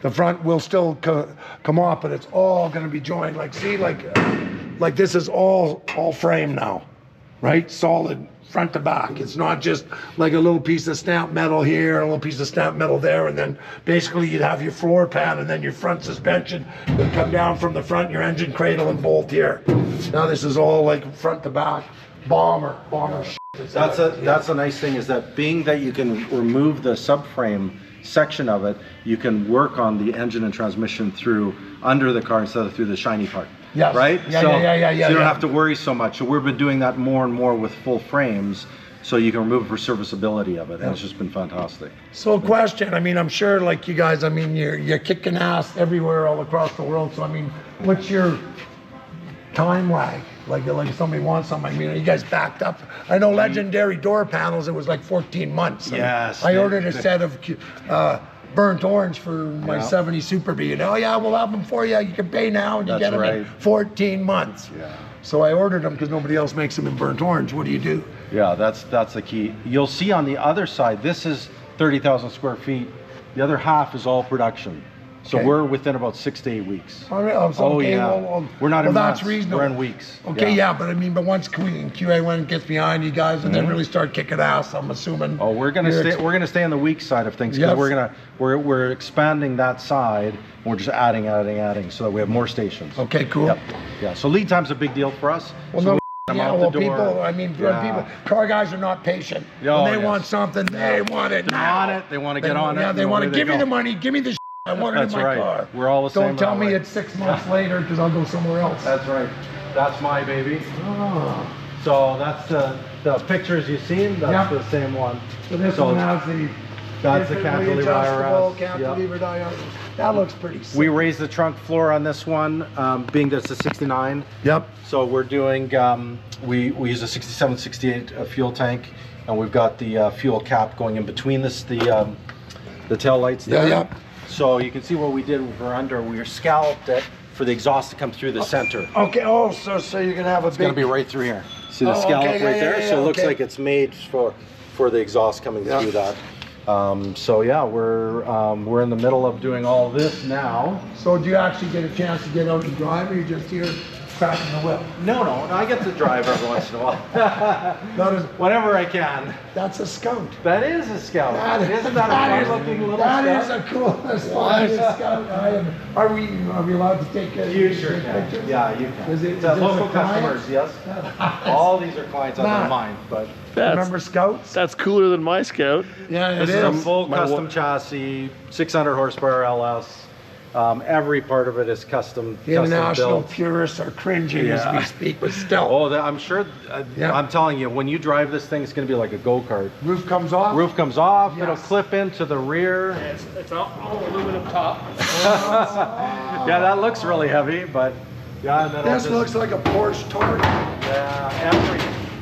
[SPEAKER 1] The front will still come off, but it's all going to be joined. Like, see, like this is all frame now, right? Solid front to back. It's not just like a little piece of stamp metal here, a little piece of stamp metal there, and then basically you'd have your floor pan and then your front suspension would come down from the front, your engine cradle and bolt here. Now this is all like front to back, bomber shit.
[SPEAKER 4] That's a nice thing is that being that you can remove the subframe section of it, you can work on the engine and transmission through under the car instead of through the shiny part.
[SPEAKER 1] Yes.
[SPEAKER 4] Right?
[SPEAKER 1] Yeah,
[SPEAKER 4] so,
[SPEAKER 1] yeah.
[SPEAKER 4] So you don't
[SPEAKER 1] yeah.
[SPEAKER 4] have to worry so much. So we've been doing that more and more with full frames so you can remove for serviceability of it. And it's just been fantastic.
[SPEAKER 1] So question, I mean, I'm sure like you guys, I mean, you're kicking ass everywhere all across the world. So I mean, what's your time lag? Like somebody wants something. I mean, are you guys backed up? I know legendary door panels, it was like 14 months.
[SPEAKER 4] Yes.
[SPEAKER 1] I ordered a set of burnt orange for my 70 Super B. Oh yeah, we'll have them for you. You can pay now and you
[SPEAKER 4] That's
[SPEAKER 1] get them in
[SPEAKER 4] right.
[SPEAKER 1] 14 months.
[SPEAKER 4] Yeah.
[SPEAKER 1] So I ordered them because nobody else makes them in burnt orange. What do you do?
[SPEAKER 4] Yeah, that's the key. You'll see on the other side, this is 30,000 square feet. The other half is all production. So
[SPEAKER 1] Okay.
[SPEAKER 4] we're within about 6 to 8 weeks.
[SPEAKER 1] Oh, okay,
[SPEAKER 4] yeah.
[SPEAKER 1] well,
[SPEAKER 4] We're not in
[SPEAKER 1] that's
[SPEAKER 4] months.
[SPEAKER 1] reasonable.
[SPEAKER 4] We're in weeks.
[SPEAKER 1] Okay, yeah, but I mean, but once QA one gets behind you guys and then really start kicking ass, I'm assuming.
[SPEAKER 4] Oh, we're gonna
[SPEAKER 1] you're
[SPEAKER 4] stay. We're gonna stay on the weak side of things because
[SPEAKER 1] Yes.
[SPEAKER 4] we're expanding that side. And we're just adding, so that we have more stations.
[SPEAKER 1] Okay, cool.
[SPEAKER 4] Yep. Yeah. So lead time's a big deal for us.
[SPEAKER 1] Well,
[SPEAKER 4] so
[SPEAKER 1] no,
[SPEAKER 4] I'm
[SPEAKER 1] yeah,
[SPEAKER 4] out
[SPEAKER 1] well,
[SPEAKER 4] the door.
[SPEAKER 1] people, I mean,
[SPEAKER 4] Yeah.
[SPEAKER 1] car guys are not patient.
[SPEAKER 4] Oh,
[SPEAKER 1] when they
[SPEAKER 4] yes.
[SPEAKER 1] want something, they want it
[SPEAKER 4] They
[SPEAKER 1] now.
[SPEAKER 4] want it. They want to get on it.
[SPEAKER 1] Yeah, they
[SPEAKER 4] and
[SPEAKER 1] want
[SPEAKER 4] away
[SPEAKER 1] to give me
[SPEAKER 4] go.
[SPEAKER 1] the money, give me the I want it
[SPEAKER 4] That's
[SPEAKER 1] in my
[SPEAKER 4] right.
[SPEAKER 1] car.
[SPEAKER 4] We're all the same
[SPEAKER 1] Don't tell
[SPEAKER 4] that
[SPEAKER 1] me
[SPEAKER 4] way.
[SPEAKER 1] it's 6 months later because I'll go somewhere else.
[SPEAKER 4] That's right. That's my baby.
[SPEAKER 1] Ah.
[SPEAKER 4] So that's the pictures you've seen. That's the same one.
[SPEAKER 1] So this
[SPEAKER 4] So
[SPEAKER 1] one has the
[SPEAKER 4] that's the
[SPEAKER 1] infinitely
[SPEAKER 4] cantilever
[SPEAKER 1] adjustable
[SPEAKER 4] IRS. Yep.
[SPEAKER 1] cantilever IRS. That looks pretty sick.
[SPEAKER 4] We raised the trunk floor on this one, being that it's a 69.
[SPEAKER 1] Yep.
[SPEAKER 4] So we're doing, we use a 67, 68 fuel tank, and we've got the fuel cap going in between this, the tail lights there.
[SPEAKER 1] Yeah.
[SPEAKER 4] So you can see what we did we scalloped it for the exhaust to come through the center.
[SPEAKER 1] Okay. Oh, so you're gonna have a
[SPEAKER 4] It's gonna be right through here. See the scallop
[SPEAKER 1] okay,
[SPEAKER 4] right
[SPEAKER 1] yeah,
[SPEAKER 4] there?
[SPEAKER 1] yeah,
[SPEAKER 4] So it looks
[SPEAKER 1] okay.
[SPEAKER 4] like it's made for the exhaust coming through that. So yeah, we're in the middle of doing all this now.
[SPEAKER 1] So do you actually get a chance to get out and drive, or you just here cracking the whip?
[SPEAKER 4] No, I get to drive every once in a while.
[SPEAKER 1] That is,
[SPEAKER 4] Whenever I can.
[SPEAKER 1] that's a Scout.
[SPEAKER 4] That is a Scout. Isn't that a fun looking little
[SPEAKER 1] That
[SPEAKER 4] Scout?
[SPEAKER 1] is a cool Scout. Are we allowed to take
[SPEAKER 4] You sure can.
[SPEAKER 1] pictures?
[SPEAKER 4] Yeah, you can.
[SPEAKER 1] Is it-
[SPEAKER 4] To
[SPEAKER 1] is this
[SPEAKER 4] local
[SPEAKER 1] a client?
[SPEAKER 4] customers, yes. All these are clients on
[SPEAKER 1] Matt.
[SPEAKER 4] their mind, but
[SPEAKER 1] Remember Scouts?
[SPEAKER 2] That's cooler than my Scout.
[SPEAKER 1] Yeah, it
[SPEAKER 4] this is a
[SPEAKER 1] is.
[SPEAKER 4] full
[SPEAKER 2] My
[SPEAKER 4] custom chassis, 600 horsepower LS. Every part of it is custom
[SPEAKER 1] International
[SPEAKER 4] built.
[SPEAKER 1] purists are cringing as we
[SPEAKER 4] Yeah.
[SPEAKER 1] speak, but still.
[SPEAKER 4] Oh, I'm sure.
[SPEAKER 1] Yeah.
[SPEAKER 4] I'm telling you, when you drive this thing, it's going to be like a go-kart.
[SPEAKER 1] Roof comes off.
[SPEAKER 4] Roof comes off.
[SPEAKER 1] Yes.
[SPEAKER 4] It'll clip into the rear.
[SPEAKER 5] It's all aluminum top.
[SPEAKER 4] Yeah, that looks really heavy, but yeah, and then it'll
[SPEAKER 1] This
[SPEAKER 4] just,
[SPEAKER 1] looks like a Porsche Target.
[SPEAKER 4] yeah,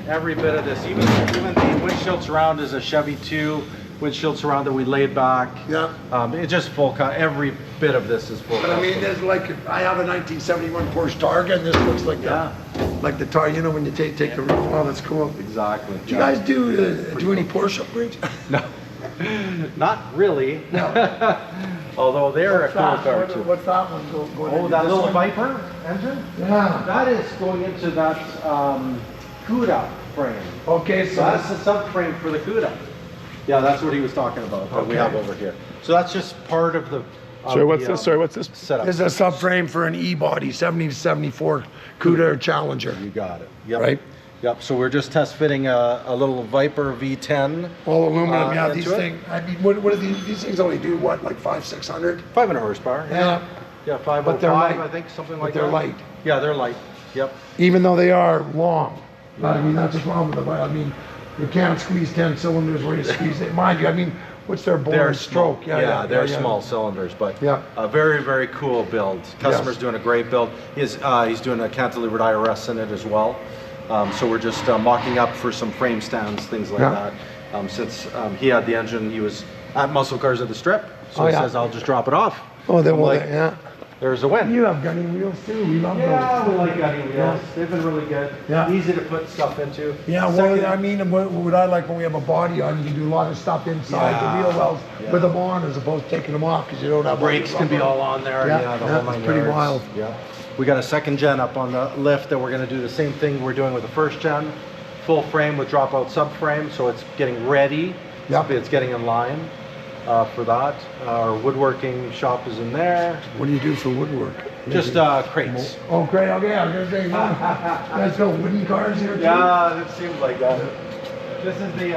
[SPEAKER 4] every bit of this, even the windshield surround is a Chevy 2 windshield surround that we laid back.
[SPEAKER 1] Yeah.
[SPEAKER 4] It's just full every bit of this is full.
[SPEAKER 1] But I mean, there's like, I have a 1971 Porsche Target, and this looks like like the Target, you know, when you take the roof off, that's cool.
[SPEAKER 4] Exactly.
[SPEAKER 1] Do you guys do any Porsche upgrades?
[SPEAKER 4] No, not really.
[SPEAKER 1] No.
[SPEAKER 4] Although they're a cool car
[SPEAKER 1] What's
[SPEAKER 4] too.
[SPEAKER 1] what's that one going
[SPEAKER 4] Oh,
[SPEAKER 1] into?
[SPEAKER 4] that
[SPEAKER 1] This
[SPEAKER 4] little
[SPEAKER 1] one?
[SPEAKER 4] Viper engine?
[SPEAKER 1] Yeah.
[SPEAKER 4] That is going into that CUDA frame.
[SPEAKER 1] Okay,
[SPEAKER 4] So
[SPEAKER 1] so
[SPEAKER 4] that's the subframe for the CUDA. Yeah, that's what he was talking about that we
[SPEAKER 1] Okay.
[SPEAKER 4] have over here. So that's just part of the.
[SPEAKER 2] Sorry, what's this? Sorry, what's this?
[SPEAKER 4] Setup.
[SPEAKER 1] this is a subframe for an E-body, 70 to 74 Cuda or Challenger.
[SPEAKER 4] You got it. Yep.
[SPEAKER 1] Right.
[SPEAKER 4] Yep. So we're just test fitting a little Viper V10.
[SPEAKER 1] All aluminum, yeah,
[SPEAKER 4] into
[SPEAKER 1] these
[SPEAKER 4] it.
[SPEAKER 1] things, I mean, what are these things only do, what, like 500-600?
[SPEAKER 4] 500 horsepower.
[SPEAKER 1] Yeah.
[SPEAKER 4] Yeah, 505,
[SPEAKER 1] But they're light.
[SPEAKER 4] I think, something like
[SPEAKER 1] But they're
[SPEAKER 4] that.
[SPEAKER 1] light.
[SPEAKER 4] Yeah, they're light. Yep.
[SPEAKER 1] Even though they are long. I mean, that's what's wrong with them. I mean, you can't squeeze 10 cylinders where you squeeze it. Mind you, I mean, what's their bore
[SPEAKER 4] They're
[SPEAKER 1] and stroke?
[SPEAKER 4] small. They're small cylinders, but
[SPEAKER 1] Yeah.
[SPEAKER 4] a very, very cool build. Customer's doing a great build. He's doing a cantilevered IRS in it as well. So we're just mocking up for some frame stands, things like
[SPEAKER 1] Yeah.
[SPEAKER 4] that. Since he had the engine, he was at Muscle Cars at the Strip, so
[SPEAKER 1] Oh,
[SPEAKER 4] he
[SPEAKER 1] yeah.
[SPEAKER 4] says, "I'll just drop it off."
[SPEAKER 1] Oh, they
[SPEAKER 4] I'm
[SPEAKER 1] will,
[SPEAKER 4] like,
[SPEAKER 1] yeah.
[SPEAKER 4] There's a win.
[SPEAKER 1] You have gunny wheels too. We love
[SPEAKER 4] Yeah,
[SPEAKER 1] those.
[SPEAKER 4] we like gunny wheels.
[SPEAKER 1] Yeah.
[SPEAKER 4] They've been really good.
[SPEAKER 1] Yeah.
[SPEAKER 4] Easy to put stuff into.
[SPEAKER 1] Yeah, well,
[SPEAKER 4] Second-
[SPEAKER 1] I mean, what I like when we have a body on, you can do a lot of stuff inside
[SPEAKER 4] Yeah.
[SPEAKER 1] the wheel wells
[SPEAKER 4] Yeah.
[SPEAKER 1] with them on as opposed to taking them off because you don't have
[SPEAKER 4] Brakes can be all on there.
[SPEAKER 1] Yeah,
[SPEAKER 4] Yeah, the
[SPEAKER 1] yeah,
[SPEAKER 4] whole
[SPEAKER 1] it's
[SPEAKER 4] 9
[SPEAKER 1] pretty
[SPEAKER 4] yards.
[SPEAKER 1] wild.
[SPEAKER 4] Yeah. We got a second gen up on the lift that we're going to do the same thing we're doing with the first gen. Full frame with dropout subframe, so it's getting ready.
[SPEAKER 1] Yep.
[SPEAKER 4] It's getting in line for that. Our woodworking shop is in there.
[SPEAKER 1] What do you do for woodwork?
[SPEAKER 4] Just crates.
[SPEAKER 1] Oh, great. Okay, I was gonna say, you guys build wooden cars here too?
[SPEAKER 4] Yeah, it seems like that. This is the.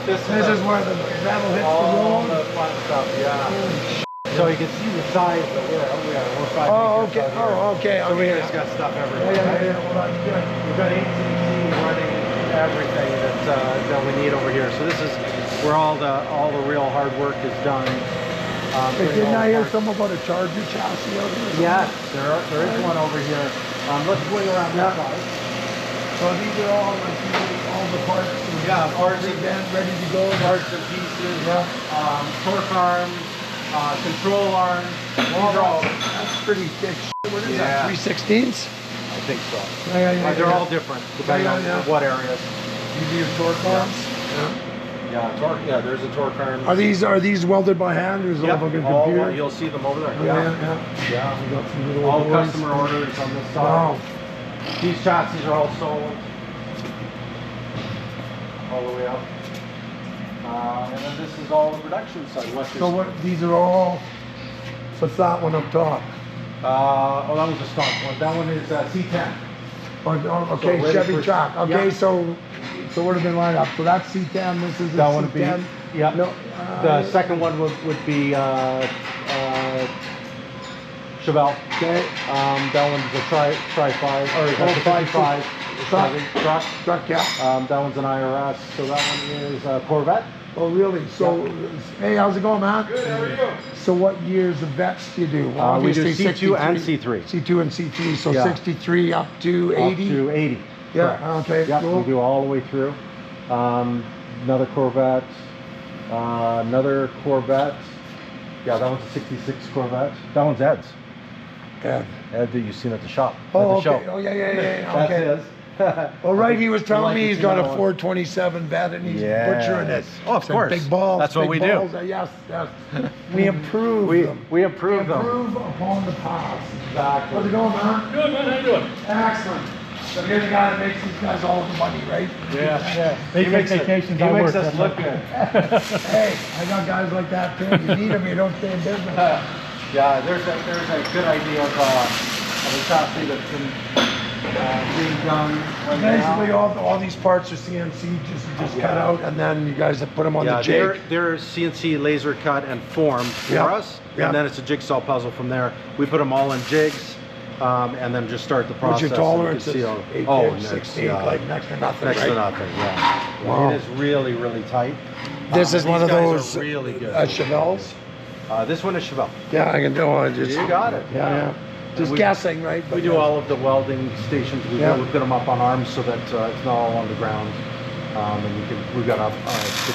[SPEAKER 4] This
[SPEAKER 1] This is where the metal hits
[SPEAKER 4] all
[SPEAKER 1] the
[SPEAKER 4] the
[SPEAKER 1] road.
[SPEAKER 4] fun stuff. Yeah. So you can see the size that we're 5
[SPEAKER 1] Oh,
[SPEAKER 4] meters
[SPEAKER 1] okay.
[SPEAKER 4] out here.
[SPEAKER 1] Oh, okay.
[SPEAKER 4] So we
[SPEAKER 1] Okay.
[SPEAKER 4] just got stuff
[SPEAKER 1] Yeah,
[SPEAKER 4] everywhere.
[SPEAKER 1] yeah, yeah. Well, that's good.
[SPEAKER 4] We've got ACC running everything that we need over here. So this is where all the real hard work is done.
[SPEAKER 1] Hey,
[SPEAKER 4] putting
[SPEAKER 1] didn't
[SPEAKER 4] all
[SPEAKER 1] I
[SPEAKER 4] the
[SPEAKER 1] hear
[SPEAKER 4] parts-
[SPEAKER 1] something about a Charger chassis out here?
[SPEAKER 4] Yes, there is one over here. Let's swing around that side.
[SPEAKER 1] So these are all like all the parts.
[SPEAKER 4] Yeah, parts
[SPEAKER 1] big
[SPEAKER 4] and
[SPEAKER 1] band ready to go.
[SPEAKER 4] parts and pieces.
[SPEAKER 1] Yeah.
[SPEAKER 4] Torque arms, control arms. These are all.
[SPEAKER 1] That's pretty thick. What is
[SPEAKER 4] Yeah.
[SPEAKER 1] that? 3/16?
[SPEAKER 4] I think so.
[SPEAKER 1] Yeah.
[SPEAKER 4] They're all different depending on
[SPEAKER 1] Yeah.
[SPEAKER 4] what areas.
[SPEAKER 1] You do your torque arms?
[SPEAKER 4] Yeah, torque. Yeah, there's a torque arm.
[SPEAKER 1] Are these welded by hand or is it
[SPEAKER 4] Yep,
[SPEAKER 1] like a
[SPEAKER 4] all,
[SPEAKER 1] computer?
[SPEAKER 4] you'll see them over there.
[SPEAKER 1] Oh,
[SPEAKER 4] Yeah.
[SPEAKER 1] yeah. We got some little
[SPEAKER 4] All
[SPEAKER 1] boys.
[SPEAKER 4] customer orders on this side.
[SPEAKER 1] Wow.
[SPEAKER 4] These chassis are all sold all the way up. And then this is all the production side. Which is,
[SPEAKER 1] So what? These are all. What's that one up top?
[SPEAKER 4] oh, that was a stock one. That one is C10.
[SPEAKER 1] Oh, okay,
[SPEAKER 4] So ready
[SPEAKER 1] Chevy
[SPEAKER 4] for-
[SPEAKER 1] track. Okay,
[SPEAKER 4] yeah.
[SPEAKER 1] so would have been lined up. So that's C10. This is a
[SPEAKER 4] That one would be.
[SPEAKER 1] C10.
[SPEAKER 4] Yeah.
[SPEAKER 1] No,
[SPEAKER 4] the second one would be Chevelle.
[SPEAKER 1] Okay.
[SPEAKER 4] That one's a Tri 5 or
[SPEAKER 1] Oh,
[SPEAKER 4] that's a 55.
[SPEAKER 1] Truck.
[SPEAKER 4] Truck.
[SPEAKER 1] Truck, yeah.
[SPEAKER 4] That one's an IRS, so that one is a Corvette.
[SPEAKER 1] Oh, really? So, hey, how's it going, man?
[SPEAKER 5] Good, how are you?
[SPEAKER 1] So what years of vets do you do?
[SPEAKER 4] We do
[SPEAKER 1] Obviously,
[SPEAKER 4] C2 and
[SPEAKER 1] 63.
[SPEAKER 4] C3.
[SPEAKER 1] C2 and C3, so
[SPEAKER 4] Yeah.
[SPEAKER 1] 63 up to 80?
[SPEAKER 4] Up to 80.
[SPEAKER 1] Yeah,
[SPEAKER 4] Correct.
[SPEAKER 1] okay,
[SPEAKER 4] Yeah,
[SPEAKER 1] cool.
[SPEAKER 4] we do all the way through. Another Corvette. Another Corvette. Yeah, that one's a 66 Corvette. That one's Ed's.
[SPEAKER 1] Yeah.
[SPEAKER 4] Ed that you've seen at the shop.
[SPEAKER 1] Oh,
[SPEAKER 4] at the
[SPEAKER 1] okay.
[SPEAKER 4] show.
[SPEAKER 1] Oh, yeah.
[SPEAKER 4] That's
[SPEAKER 1] Okay.
[SPEAKER 4] his.
[SPEAKER 1] Well, right, he was telling
[SPEAKER 4] like
[SPEAKER 1] me
[SPEAKER 4] to
[SPEAKER 1] he's
[SPEAKER 4] see
[SPEAKER 1] got a
[SPEAKER 4] that one.
[SPEAKER 1] 427 vet and he's
[SPEAKER 4] Yes.
[SPEAKER 1] butchering it.
[SPEAKER 4] Oh, of
[SPEAKER 1] Some
[SPEAKER 4] course.
[SPEAKER 1] Big balls.
[SPEAKER 4] That's what
[SPEAKER 1] big
[SPEAKER 4] we do.
[SPEAKER 1] balls. Yes. We improve them.
[SPEAKER 4] We improve them.
[SPEAKER 1] Improve upon the past.
[SPEAKER 4] Exactly.
[SPEAKER 1] How's it going, man?
[SPEAKER 5] Good, man, how you doing?
[SPEAKER 1] Excellent. So you're the guy that makes these guys all the money, right?
[SPEAKER 4] Yeah.
[SPEAKER 7] They
[SPEAKER 4] He
[SPEAKER 7] take
[SPEAKER 4] makes
[SPEAKER 7] vacations
[SPEAKER 4] He
[SPEAKER 7] on
[SPEAKER 4] makes
[SPEAKER 7] work,
[SPEAKER 4] us
[SPEAKER 7] that's
[SPEAKER 4] look good.
[SPEAKER 1] Hey, I got guys like that too. You need them, you don't stay in business.
[SPEAKER 4] Yeah, there's a good idea of a chassis that's being done right
[SPEAKER 1] Basically,
[SPEAKER 4] now.
[SPEAKER 1] all these parts are CNC just cut out, and then you guys have put them on
[SPEAKER 4] Yeah,
[SPEAKER 1] the jig.
[SPEAKER 4] they're CNC laser cut and formed for
[SPEAKER 1] Yeah.
[SPEAKER 4] us,
[SPEAKER 1] Yeah.
[SPEAKER 4] and then it's a jigsaw puzzle from there. We put them all in jigs, and then just start the
[SPEAKER 1] What's
[SPEAKER 4] process.
[SPEAKER 1] your tolerance?
[SPEAKER 4] And you can see
[SPEAKER 1] Oh,
[SPEAKER 4] next,
[SPEAKER 1] 16, like next to nothing,
[SPEAKER 4] next
[SPEAKER 1] right?
[SPEAKER 4] to nothing. Yeah,
[SPEAKER 1] Wow.
[SPEAKER 4] it is really tight.
[SPEAKER 1] This is one
[SPEAKER 4] These
[SPEAKER 1] of
[SPEAKER 4] guys
[SPEAKER 1] those
[SPEAKER 4] are really good.
[SPEAKER 1] Chevelles.
[SPEAKER 4] This one is Chevelle.
[SPEAKER 1] Yeah, I can do it. Just,
[SPEAKER 4] You got it.
[SPEAKER 1] Yeah. Just
[SPEAKER 4] We-
[SPEAKER 1] guessing, right?
[SPEAKER 4] We do all of the welding stations. We
[SPEAKER 1] Yeah.
[SPEAKER 4] put them up on arms so that it's not all on the ground. And we've got the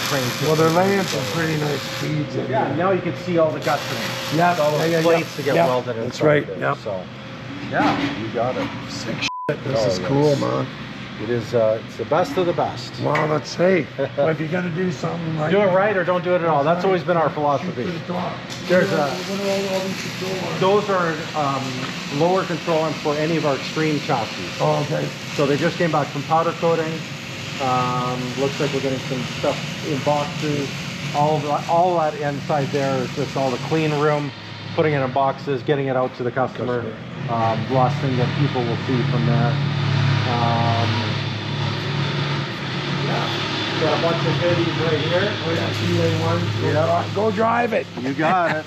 [SPEAKER 4] crane.
[SPEAKER 1] Well, they're
[SPEAKER 4] system.
[SPEAKER 1] laying some pretty nice speeds. In
[SPEAKER 4] Yeah,
[SPEAKER 1] there.
[SPEAKER 4] now you can see all the guts in it.
[SPEAKER 1] Yeah,
[SPEAKER 4] all those
[SPEAKER 1] yeah,
[SPEAKER 4] plates to get
[SPEAKER 1] yeah.
[SPEAKER 4] welded in.
[SPEAKER 1] That's right, yeah.
[SPEAKER 4] So, yeah, you got it.
[SPEAKER 1] Sick shit. This
[SPEAKER 4] Oh,
[SPEAKER 1] is
[SPEAKER 4] yes.
[SPEAKER 1] cool, man.
[SPEAKER 4] It is. It's the best of the best.
[SPEAKER 1] Well, let's say, well, if you're gonna do something like
[SPEAKER 4] Do it right or don't do it at all. That's always been our philosophy. There's
[SPEAKER 1] What
[SPEAKER 4] a-
[SPEAKER 1] are all these control arms?
[SPEAKER 4] Those are lower control arms for any of our extreme chassis.
[SPEAKER 1] Oh, okay.
[SPEAKER 4] So they just came back from powder coating. Looks like we're getting some stuff in boxes. All that inside there is just all the clean room, putting it in boxes, getting it out to the customer. Last thing that people will see from there. Got a bunch of goodies right here.
[SPEAKER 1] Oh, yeah, CA1.
[SPEAKER 4] Yeah.
[SPEAKER 1] Go drive it.
[SPEAKER 4] You got it.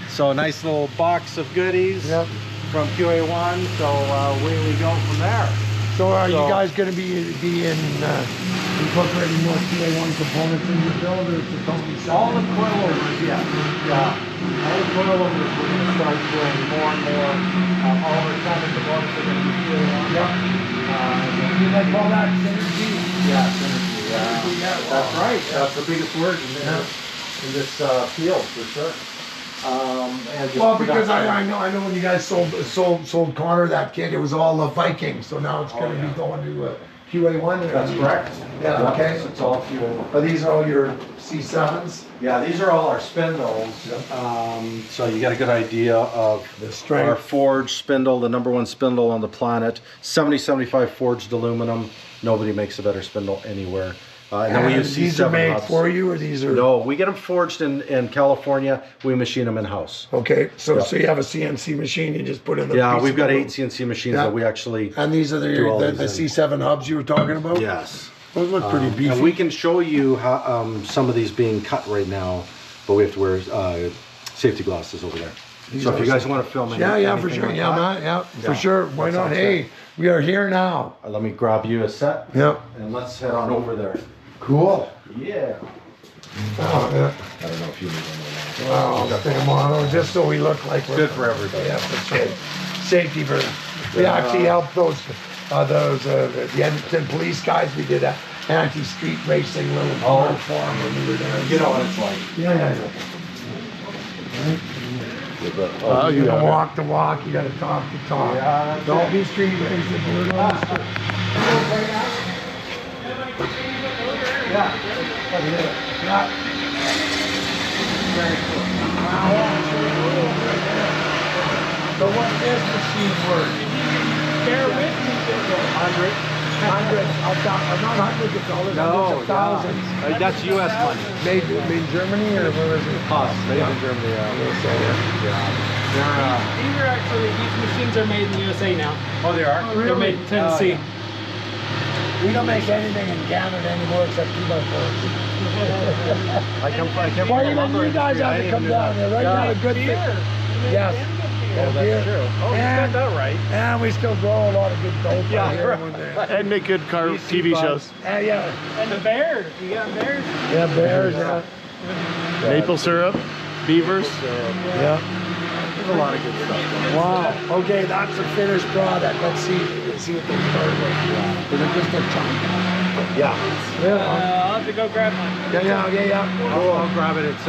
[SPEAKER 4] So a nice little box of goodies
[SPEAKER 1] Yep.
[SPEAKER 4] from QA1. So away we go from there.
[SPEAKER 1] So are you
[SPEAKER 4] So-
[SPEAKER 1] guys gonna be incorporating more CA1 components in your build, or is it totally separate?
[SPEAKER 4] All the coilovers, yeah. All the coilovers we're going to start doing more and more. All of our standard components are going to be QA1.
[SPEAKER 1] You like all that synergy?
[SPEAKER 4] Yeah, synergy, yeah.
[SPEAKER 1] Yeah,
[SPEAKER 4] That's
[SPEAKER 1] wow.
[SPEAKER 4] right. That's the biggest word in this field, for sure. And just
[SPEAKER 1] Well, because
[SPEAKER 4] production.
[SPEAKER 1] I know when you guys sold Connor that kit, it was all Viking, so now it's gonna be going to QA1.
[SPEAKER 4] That's correct.
[SPEAKER 1] Yeah, okay.
[SPEAKER 4] It's all QA1.
[SPEAKER 1] Are these all your C7s?
[SPEAKER 4] Yeah, these are all our spindles. So you get a good idea of
[SPEAKER 1] The strength.
[SPEAKER 4] our forged spindle, the #1 spindle on the planet. 7075 forged aluminum. Nobody makes a better spindle anywhere. And then we use C7
[SPEAKER 1] These are made
[SPEAKER 4] hubs.
[SPEAKER 1] for you, or these are?
[SPEAKER 4] No, we get them forged in California. We machine them in house.
[SPEAKER 1] Okay, so
[SPEAKER 4] Yeah.
[SPEAKER 1] so you have a CNC machine, you just put in the.
[SPEAKER 4] Yeah,
[SPEAKER 1] piece
[SPEAKER 4] we've
[SPEAKER 1] of
[SPEAKER 4] got
[SPEAKER 1] aluminum.
[SPEAKER 4] 8 CNC machines
[SPEAKER 1] Yeah.
[SPEAKER 4] that we actually.
[SPEAKER 1] And these are
[SPEAKER 4] do all
[SPEAKER 1] the
[SPEAKER 4] these in.
[SPEAKER 1] C7 hubs you were talking about?
[SPEAKER 4] Yes.
[SPEAKER 1] Those look pretty beefy.
[SPEAKER 4] And we can show you how, some of these being cut right now, but we have to wear safety glasses over there. So if you guys want to film
[SPEAKER 1] Yeah, for
[SPEAKER 4] anything
[SPEAKER 1] sure.
[SPEAKER 4] like
[SPEAKER 1] Yeah,
[SPEAKER 4] that,
[SPEAKER 1] man. Yeah, for
[SPEAKER 4] Yeah,
[SPEAKER 1] sure. Why
[SPEAKER 4] that
[SPEAKER 1] not?
[SPEAKER 4] sounds
[SPEAKER 1] Hey, we are here now.
[SPEAKER 4] let me grab you a set.
[SPEAKER 1] Yeah.
[SPEAKER 4] And let's head on over there.
[SPEAKER 1] Cool.
[SPEAKER 4] Yeah.
[SPEAKER 1] Oh, yeah.
[SPEAKER 4] I don't know if you need one or
[SPEAKER 1] Wow, stick 'em on, just so we look like we're
[SPEAKER 4] Good for everybody.
[SPEAKER 1] Yeah, that's right. Safety for. We actually helped those the Edmonton police guys. We did a anti-street racing little
[SPEAKER 4] Oh.
[SPEAKER 1] form when we were there.
[SPEAKER 4] You know what it's like.
[SPEAKER 1] Yeah. You gotta walk the walk. You gotta talk the talk.
[SPEAKER 4] Yeah, that's
[SPEAKER 1] Don't
[SPEAKER 4] it.
[SPEAKER 1] be street racing. We're on the street.
[SPEAKER 4] Yeah.
[SPEAKER 1] Yeah. So what is machine worth?
[SPEAKER 5] Bear with me,
[SPEAKER 1] 100, not hundreds of dollars, hundreds of thousands.
[SPEAKER 4] That's U.S. money.
[SPEAKER 1] Made in Germany, or where is it?
[SPEAKER 4] Us, made in Germany.
[SPEAKER 5] These are actually, these machines are made in the USA now.
[SPEAKER 4] Oh, they are?
[SPEAKER 5] They're made in Tennessee.
[SPEAKER 1] We don't make anything in Canada anymore except 2x4s.
[SPEAKER 4] I come
[SPEAKER 1] Why you guys have to come down there, right? Not a good thing. Yes.
[SPEAKER 4] Oh, that's true. Oh, you got that right.
[SPEAKER 1] And we still grow a lot of good dope out here.
[SPEAKER 2] And make good car TV shows.
[SPEAKER 1] Yeah.
[SPEAKER 5] And the bears, you got bears?
[SPEAKER 1] Yeah, bears, yeah.
[SPEAKER 2] Maple syrup, beavers.
[SPEAKER 1] Yeah.
[SPEAKER 4] There's a lot of good stuff.
[SPEAKER 1] Wow. Okay, that's the finished product. Let's see what they start with. Is it just a chunk?
[SPEAKER 4] Yeah.
[SPEAKER 5] I'll have to go grab one.
[SPEAKER 1] Yeah.
[SPEAKER 4] I'll grab it. It's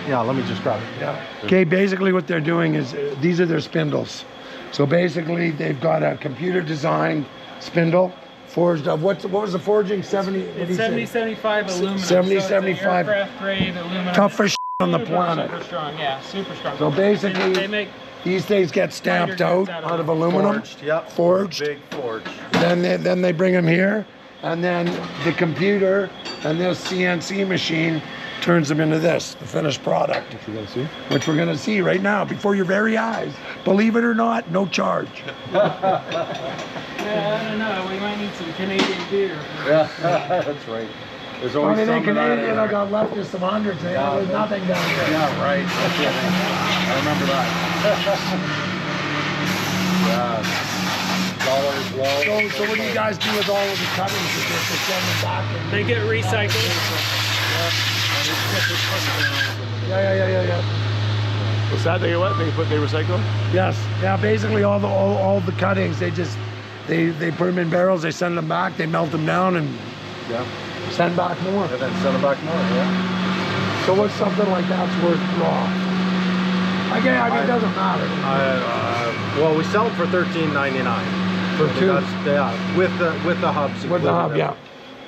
[SPEAKER 4] yeah. Let me just grab it.
[SPEAKER 1] Yeah. Okay, basically what they're doing is these are their spindles. So basically they've got a computer designed spindle forged of what was the forging? 70?
[SPEAKER 5] It's 70-75 aluminum.
[SPEAKER 1] 70-75.
[SPEAKER 5] Aircraft grade aluminum.
[SPEAKER 1] Toughest on the planet.
[SPEAKER 5] Super strong, yeah, super strong.
[SPEAKER 1] So basically
[SPEAKER 5] they make
[SPEAKER 1] these things get stamped out of aluminum.
[SPEAKER 4] Forged. Yep.
[SPEAKER 1] Forged.
[SPEAKER 4] Big forge.
[SPEAKER 1] Then they bring them here, and then the computer and this CNC machine turns them into this, the finished product.
[SPEAKER 2] Which we're gonna see.
[SPEAKER 1] Which we're gonna see right now before your very eyes. Believe it or not, no charge.
[SPEAKER 5] Yeah, I don't know. We might need some Canadian beer.
[SPEAKER 4] Yeah, that's right. There's always
[SPEAKER 1] Only thing
[SPEAKER 4] some of that
[SPEAKER 1] Canadian
[SPEAKER 4] in
[SPEAKER 1] I
[SPEAKER 4] there.
[SPEAKER 1] got left is some hundreds.
[SPEAKER 4] Yeah.
[SPEAKER 1] There's nothing down here.
[SPEAKER 4] Yeah, right. That's it. I remember that. Yeah. Dollars low.
[SPEAKER 1] So what do you guys do with all of the cuttings? You just send them back and
[SPEAKER 5] They get recycled.
[SPEAKER 1] yeah.
[SPEAKER 2] What's that? They what? They recycle?
[SPEAKER 1] Yes. Yeah. Basically, all the cuttings, they put them in barrels. They send them back. They melt them down and
[SPEAKER 4] Yeah.
[SPEAKER 1] send back more.
[SPEAKER 4] And then send them back more. Yeah.
[SPEAKER 1] So what's something like that's worth raw? I mean, it doesn't matter.
[SPEAKER 4] Well, we sell them for $13.99
[SPEAKER 1] For two.
[SPEAKER 4] Yeah, with the hubs.
[SPEAKER 1] With the hub,
[SPEAKER 4] included.
[SPEAKER 1] yeah.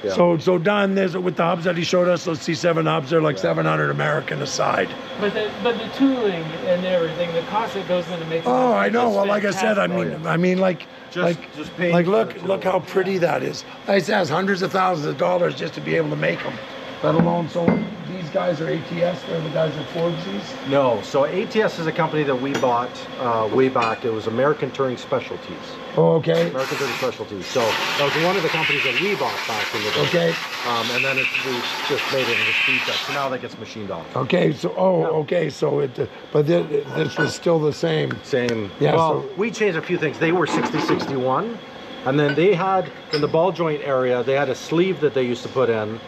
[SPEAKER 4] Yeah.
[SPEAKER 1] So done. There's with the hubs that he showed us. Those C7 hubs, they're like 700 American a side.
[SPEAKER 5] But the tooling and everything, the cost that goes into making.
[SPEAKER 1] Oh,
[SPEAKER 5] this
[SPEAKER 1] I know.
[SPEAKER 5] is
[SPEAKER 1] Well, like I said,
[SPEAKER 5] fantastic.
[SPEAKER 4] Just paying
[SPEAKER 1] like
[SPEAKER 4] for
[SPEAKER 1] look
[SPEAKER 4] the
[SPEAKER 1] look
[SPEAKER 4] tooling.
[SPEAKER 1] how pretty that is. Like I said, it's hundreds of thousands of dollars just to be able to make them. Let alone, so these guys are ATS. They're the guys that forge these.
[SPEAKER 4] No, so ATS is a company that we bought way back. It was American Touring Specialties.
[SPEAKER 1] Oh, okay.
[SPEAKER 4] American Touring Specialties. So that was one of the companies that we bought back in the day.
[SPEAKER 1] Okay.
[SPEAKER 4] And then we just made it into Speedtech. So now that gets machined off.
[SPEAKER 1] Okay. So okay. So this was still the same.
[SPEAKER 4] Same.
[SPEAKER 1] Yeah,
[SPEAKER 4] Well,
[SPEAKER 1] so-
[SPEAKER 4] we changed a few things. They were 60-61, and then they had in the ball joint area they had a sleeve that they used to put in,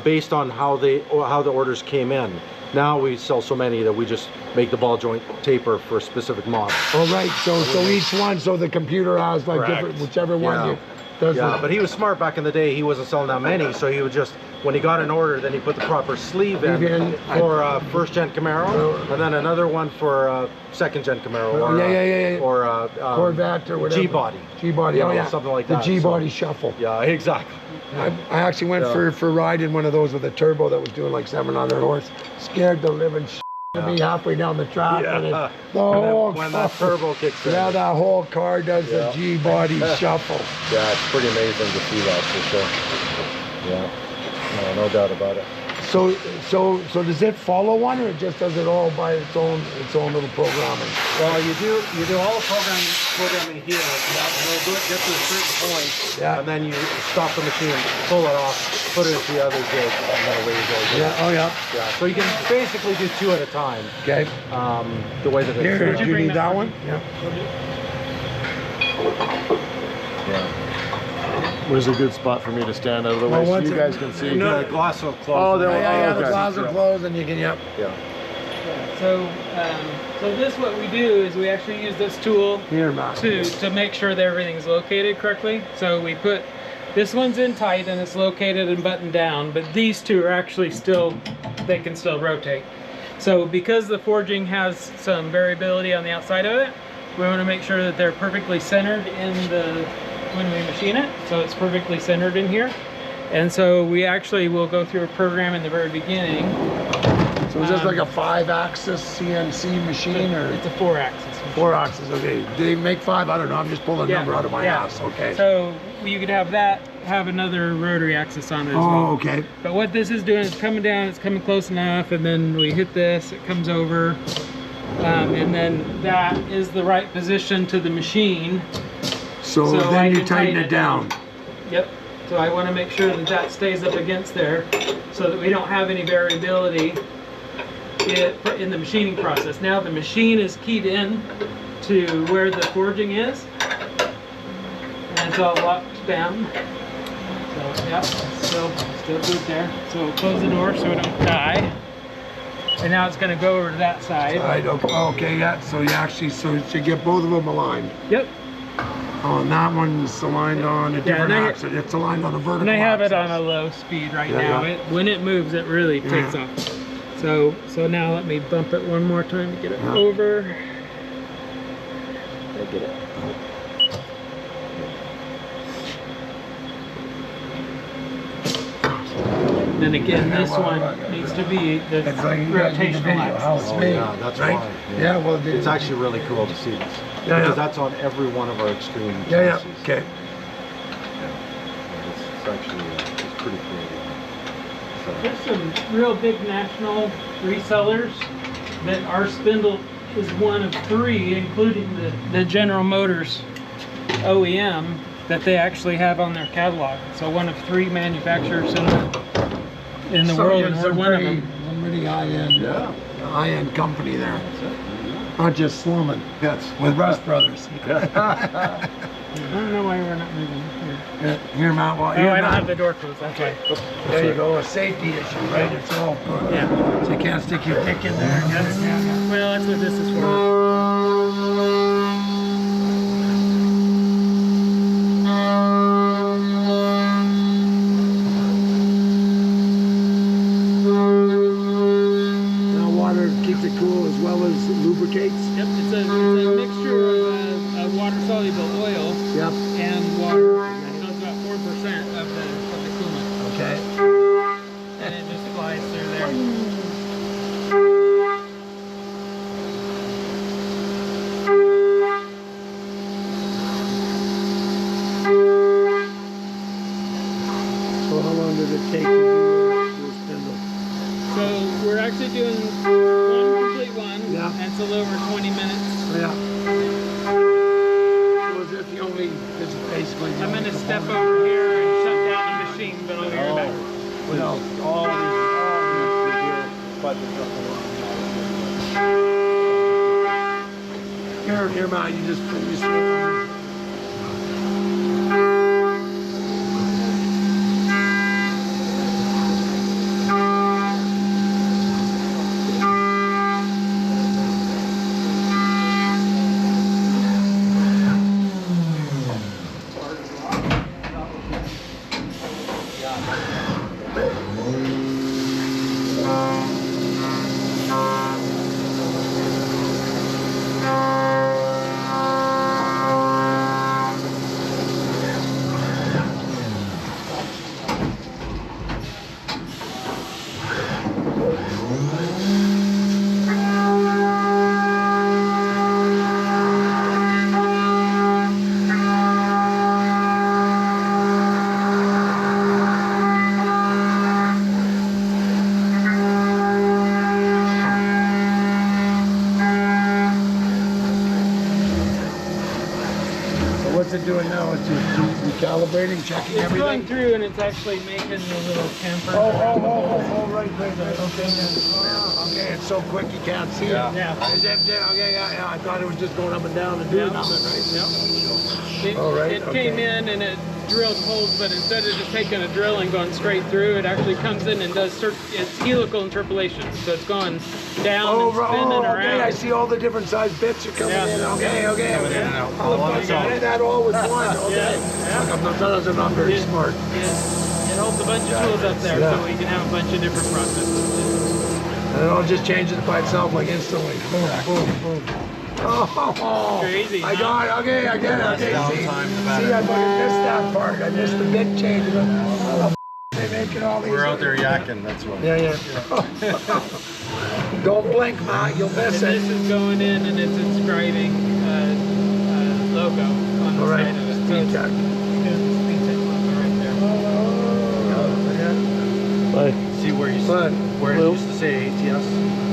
[SPEAKER 4] based on how the orders came in. Now we sell so many that we just make the ball joint taper for a specific model.
[SPEAKER 1] All right. So each one. So the computer has like
[SPEAKER 4] Correct.
[SPEAKER 1] different, whichever one
[SPEAKER 4] Yeah.
[SPEAKER 1] you. Does
[SPEAKER 4] Yeah,
[SPEAKER 1] the-
[SPEAKER 4] but he was smart back in the day. He wasn't selling that many, so he would just, when he got an order, then he put the proper sleeve in
[SPEAKER 1] Sleeve in.
[SPEAKER 4] for a first-gen Camaro, and then another one for a second-gen Camaro, or
[SPEAKER 1] Yeah.
[SPEAKER 4] or a
[SPEAKER 1] Corvette or whatever.
[SPEAKER 4] G-body.
[SPEAKER 1] G-body.
[SPEAKER 4] You
[SPEAKER 1] Oh
[SPEAKER 4] know,
[SPEAKER 1] yeah.
[SPEAKER 4] something like
[SPEAKER 1] the
[SPEAKER 4] that,
[SPEAKER 1] G-body shuffle.
[SPEAKER 4] Yeah, exactly.
[SPEAKER 1] I actually went
[SPEAKER 4] Yeah.
[SPEAKER 1] for a ride in one of those with a turbo that was doing like 700 horse. Scared the living shit out of me halfway down the track.
[SPEAKER 4] Yeah.
[SPEAKER 1] And the
[SPEAKER 4] And
[SPEAKER 1] whole
[SPEAKER 4] then when that turbo kicks in,
[SPEAKER 1] yeah, that whole car does
[SPEAKER 4] Yeah.
[SPEAKER 1] the G-body shuffle.
[SPEAKER 4] yeah, it's pretty amazing to see that for sure. Yeah, no doubt about it.
[SPEAKER 1] So does it follow one, or it just does it all by its own little programming?
[SPEAKER 4] Well, you do all the programming here, and it'll do it, get to a certain point,
[SPEAKER 1] Yeah.
[SPEAKER 4] and then you stop the machine, pull it off, put it into the other jig, and then away you go again.
[SPEAKER 1] Yeah. Oh yeah.
[SPEAKER 4] Yeah, so you can basically do two at a time,
[SPEAKER 1] Okay.
[SPEAKER 4] the way that it's
[SPEAKER 1] Here,
[SPEAKER 4] set
[SPEAKER 1] do
[SPEAKER 4] up.
[SPEAKER 1] you need that one? Yeah.
[SPEAKER 4] Yeah.
[SPEAKER 2] Where's a good spot for me to stand out of the way
[SPEAKER 1] Well,
[SPEAKER 2] so
[SPEAKER 1] once
[SPEAKER 2] you
[SPEAKER 1] it-
[SPEAKER 2] guys can see?
[SPEAKER 4] The glass will close.
[SPEAKER 2] Oh, there-
[SPEAKER 1] Yeah. The
[SPEAKER 2] okay.
[SPEAKER 1] glass are closed, and you can
[SPEAKER 4] Yeah.
[SPEAKER 5] So this what we do is we actually use this tool
[SPEAKER 1] Here, Matt.
[SPEAKER 5] to make sure that everything's located correctly. So we put this one's in tight and it's located and buttoned down, but these two are actually still, they can still rotate. So because the forging has some variability on the outside of it, we want to make sure that they're perfectly centered when we machine it. So it's perfectly centered in here. And so we actually will go through a program in the very beginning.
[SPEAKER 1] So is this like a 5-axis CNC machine, or
[SPEAKER 5] It's a 4-axis.
[SPEAKER 1] 4-axis? Okay. Do they make 5? I don't know. I'm just pulling a number out of my ass. Okay.
[SPEAKER 5] So you could have another rotary axis on it as well.
[SPEAKER 1] Oh, okay.
[SPEAKER 5] But what this is doing is coming down, it's coming close enough, and then we hit this, it comes over, and then that is the right position to the machine.
[SPEAKER 1] So
[SPEAKER 5] I
[SPEAKER 1] then you
[SPEAKER 5] can
[SPEAKER 1] tighten it down.
[SPEAKER 5] Yep. So I want to make sure that that stays up against there so that we don't have any variability in the machining process. Now the machine is keyed in to where the forging is, and it's all locked down. So yeah, still good there. So we'll close the door so it don't die. And now it's going to go over to that side.
[SPEAKER 1] Okay, yeah. So you actually, so you get both of them aligned.
[SPEAKER 5] Yep.
[SPEAKER 1] Oh, and that one's aligned on a different axis. It's aligned on a vertical.
[SPEAKER 5] And I have it
[SPEAKER 1] axis.
[SPEAKER 5] on a low speed right
[SPEAKER 1] Yeah,
[SPEAKER 5] now.
[SPEAKER 1] yeah.
[SPEAKER 5] When it moves, it really takes off. So now let me bump it one more time to get it over. I get it. Then again, this one needs to be the
[SPEAKER 1] It's like you got the video,
[SPEAKER 5] rotational
[SPEAKER 1] how
[SPEAKER 5] axis.
[SPEAKER 1] it's
[SPEAKER 4] Oh,
[SPEAKER 1] made,
[SPEAKER 4] yeah, that's
[SPEAKER 1] right?
[SPEAKER 4] why.
[SPEAKER 1] Yeah, well,
[SPEAKER 4] It's actually really cool to see this.
[SPEAKER 1] Yeah,
[SPEAKER 4] Because
[SPEAKER 1] yeah.
[SPEAKER 4] that's on every one of our extreme
[SPEAKER 1] Yeah,
[SPEAKER 4] chassis.
[SPEAKER 1] okay.
[SPEAKER 4] It's actually it's pretty cool. So,
[SPEAKER 5] There's some real big national resellers that our spindle is one of 3, including the General Motors OEM that they actually have on their catalog. So one of 3 manufacturers in the world, and we're one of them.
[SPEAKER 1] Some really high-end company there. Not just slumming.
[SPEAKER 4] yes.
[SPEAKER 1] With Russ Brothers.
[SPEAKER 5] I don't know why we're not moving here.
[SPEAKER 1] Here, Matt. Well,
[SPEAKER 5] Oh,
[SPEAKER 1] here,
[SPEAKER 5] I don't
[SPEAKER 1] Matt.
[SPEAKER 5] have the door closed, that's why.
[SPEAKER 1] There you go. A safety issue, right? It's all good.
[SPEAKER 5] Yeah.
[SPEAKER 1] So you can't stick your dick in there.
[SPEAKER 5] Well, that's what this is for.
[SPEAKER 1] Now water keeps it cool as well as lubricates.
[SPEAKER 5] Yep, it's a mixture of water-soluble oil
[SPEAKER 1] Yep.
[SPEAKER 5] and water. So it's about 4% of the coolant.
[SPEAKER 1] Okay.
[SPEAKER 5] And it just flies through there.
[SPEAKER 1] So how long does it take to do a spindle?
[SPEAKER 5] So we're actually doing one complete one,
[SPEAKER 1] Yeah.
[SPEAKER 5] and it's a little over 20 minutes.
[SPEAKER 1] Yeah. So is this the only, this is basically the
[SPEAKER 5] I'm
[SPEAKER 1] only
[SPEAKER 5] going to step
[SPEAKER 1] component?
[SPEAKER 5] over here and shut down the machine, but I'll be right back.
[SPEAKER 1] Well,
[SPEAKER 4] all these buttons up
[SPEAKER 1] here, Matt, you just What's it doing now? It's just recalibrating, checking
[SPEAKER 5] It's
[SPEAKER 1] everything?
[SPEAKER 5] going through and it's actually making the little temper.
[SPEAKER 1] Right. Okay, okay, it's so quick you can't see it.
[SPEAKER 5] Yeah.
[SPEAKER 1] Is that, okay, yeah, I thought it was just going up and down and doing nothing, right?
[SPEAKER 5] It,
[SPEAKER 1] All right,
[SPEAKER 5] it came
[SPEAKER 1] okay.
[SPEAKER 5] in and it drilled holes, but instead of just taking a drill and going straight through, it actually comes in and does it's helical interpolation. So it's going down and spinning
[SPEAKER 1] okay,
[SPEAKER 5] around.
[SPEAKER 1] I see all the different size bits are coming in. Okay. That all was one. Okay. I'm not very smart.
[SPEAKER 5] It holds a bunch of tools up there, so we can have a bunch of different processes.
[SPEAKER 1] And it all just changes by itself like instantly. Boom. Oh,
[SPEAKER 5] Crazy,
[SPEAKER 1] I
[SPEAKER 5] huh?
[SPEAKER 1] got it. Okay, I get it. Okay, see, I fucking missed that part. I missed the bit change. How the they making all these?
[SPEAKER 4] We're out there yakking, that's why.
[SPEAKER 1] Yeah. Don't blink, Matt. You'll miss
[SPEAKER 5] And
[SPEAKER 1] it.
[SPEAKER 5] this is going in and it's inscribing logo on the
[SPEAKER 1] All right,
[SPEAKER 5] side of it. So it's
[SPEAKER 1] Speedtech.
[SPEAKER 5] there's the Speedtech logo right there.
[SPEAKER 4] See where you
[SPEAKER 1] But,
[SPEAKER 4] where it used to say ATS?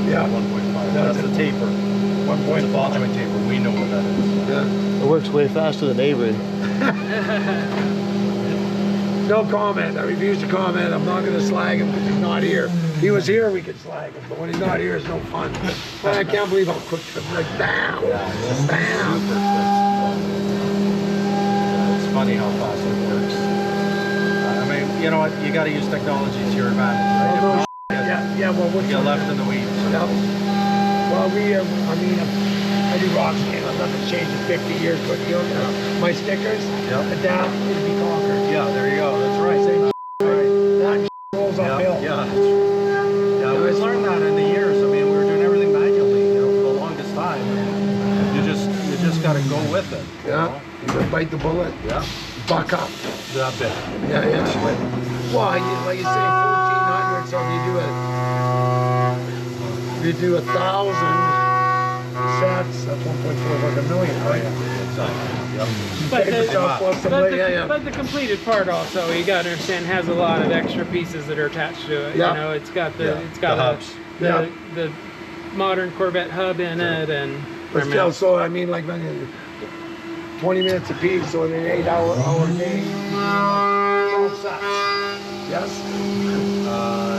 [SPEAKER 1] Yeah.
[SPEAKER 4] 1.5. That's the taper. 1.5. The bottom taper. We know what that is.
[SPEAKER 1] Yeah.
[SPEAKER 7] It works way faster than Avery.
[SPEAKER 1] No comment. I refuse to comment. I'm not going to slag him because he's not here. If he was here, we could slag him, but when he's not here, it's no fun. But I can't believe how quick it's like bam, bam.
[SPEAKER 4] It's funny how fast it works. I mean, you know what? You got to use technology to your advantage, right?
[SPEAKER 1] Oh, no, yeah, well, what's
[SPEAKER 4] If you left in the weeds.
[SPEAKER 1] Yeah. Well, I mean, I do rock scan. I've nothing changed in 50 years, but you know, my stickers, adapt to be conquered.
[SPEAKER 4] Yeah, there you go. That's right.
[SPEAKER 1] Same that rolls uphill.
[SPEAKER 4] Yeah, we've learned that in the years. I mean, we were doing everything manually, you know, for the longest time. You just got to go with it.
[SPEAKER 1] Yeah, you gotta bite the bullet.
[SPEAKER 4] Yeah.
[SPEAKER 1] Buck up.
[SPEAKER 4] That bit.
[SPEAKER 1] Yeah. Well, like you say, 1,400. So you do 1,000 sets. That's 1.4 like a million, right?
[SPEAKER 4] Exactly. Yep.
[SPEAKER 5] But the completed part also, you got to understand, has a lot of extra pieces that are attached to it.
[SPEAKER 1] Yeah.
[SPEAKER 5] You know, it's got
[SPEAKER 4] the hubs.
[SPEAKER 5] The modern Corvette hub in it, and
[SPEAKER 1] But still, so I mean, like 20 minutes a piece, so in an 8-hour day, 12 sets. Yes.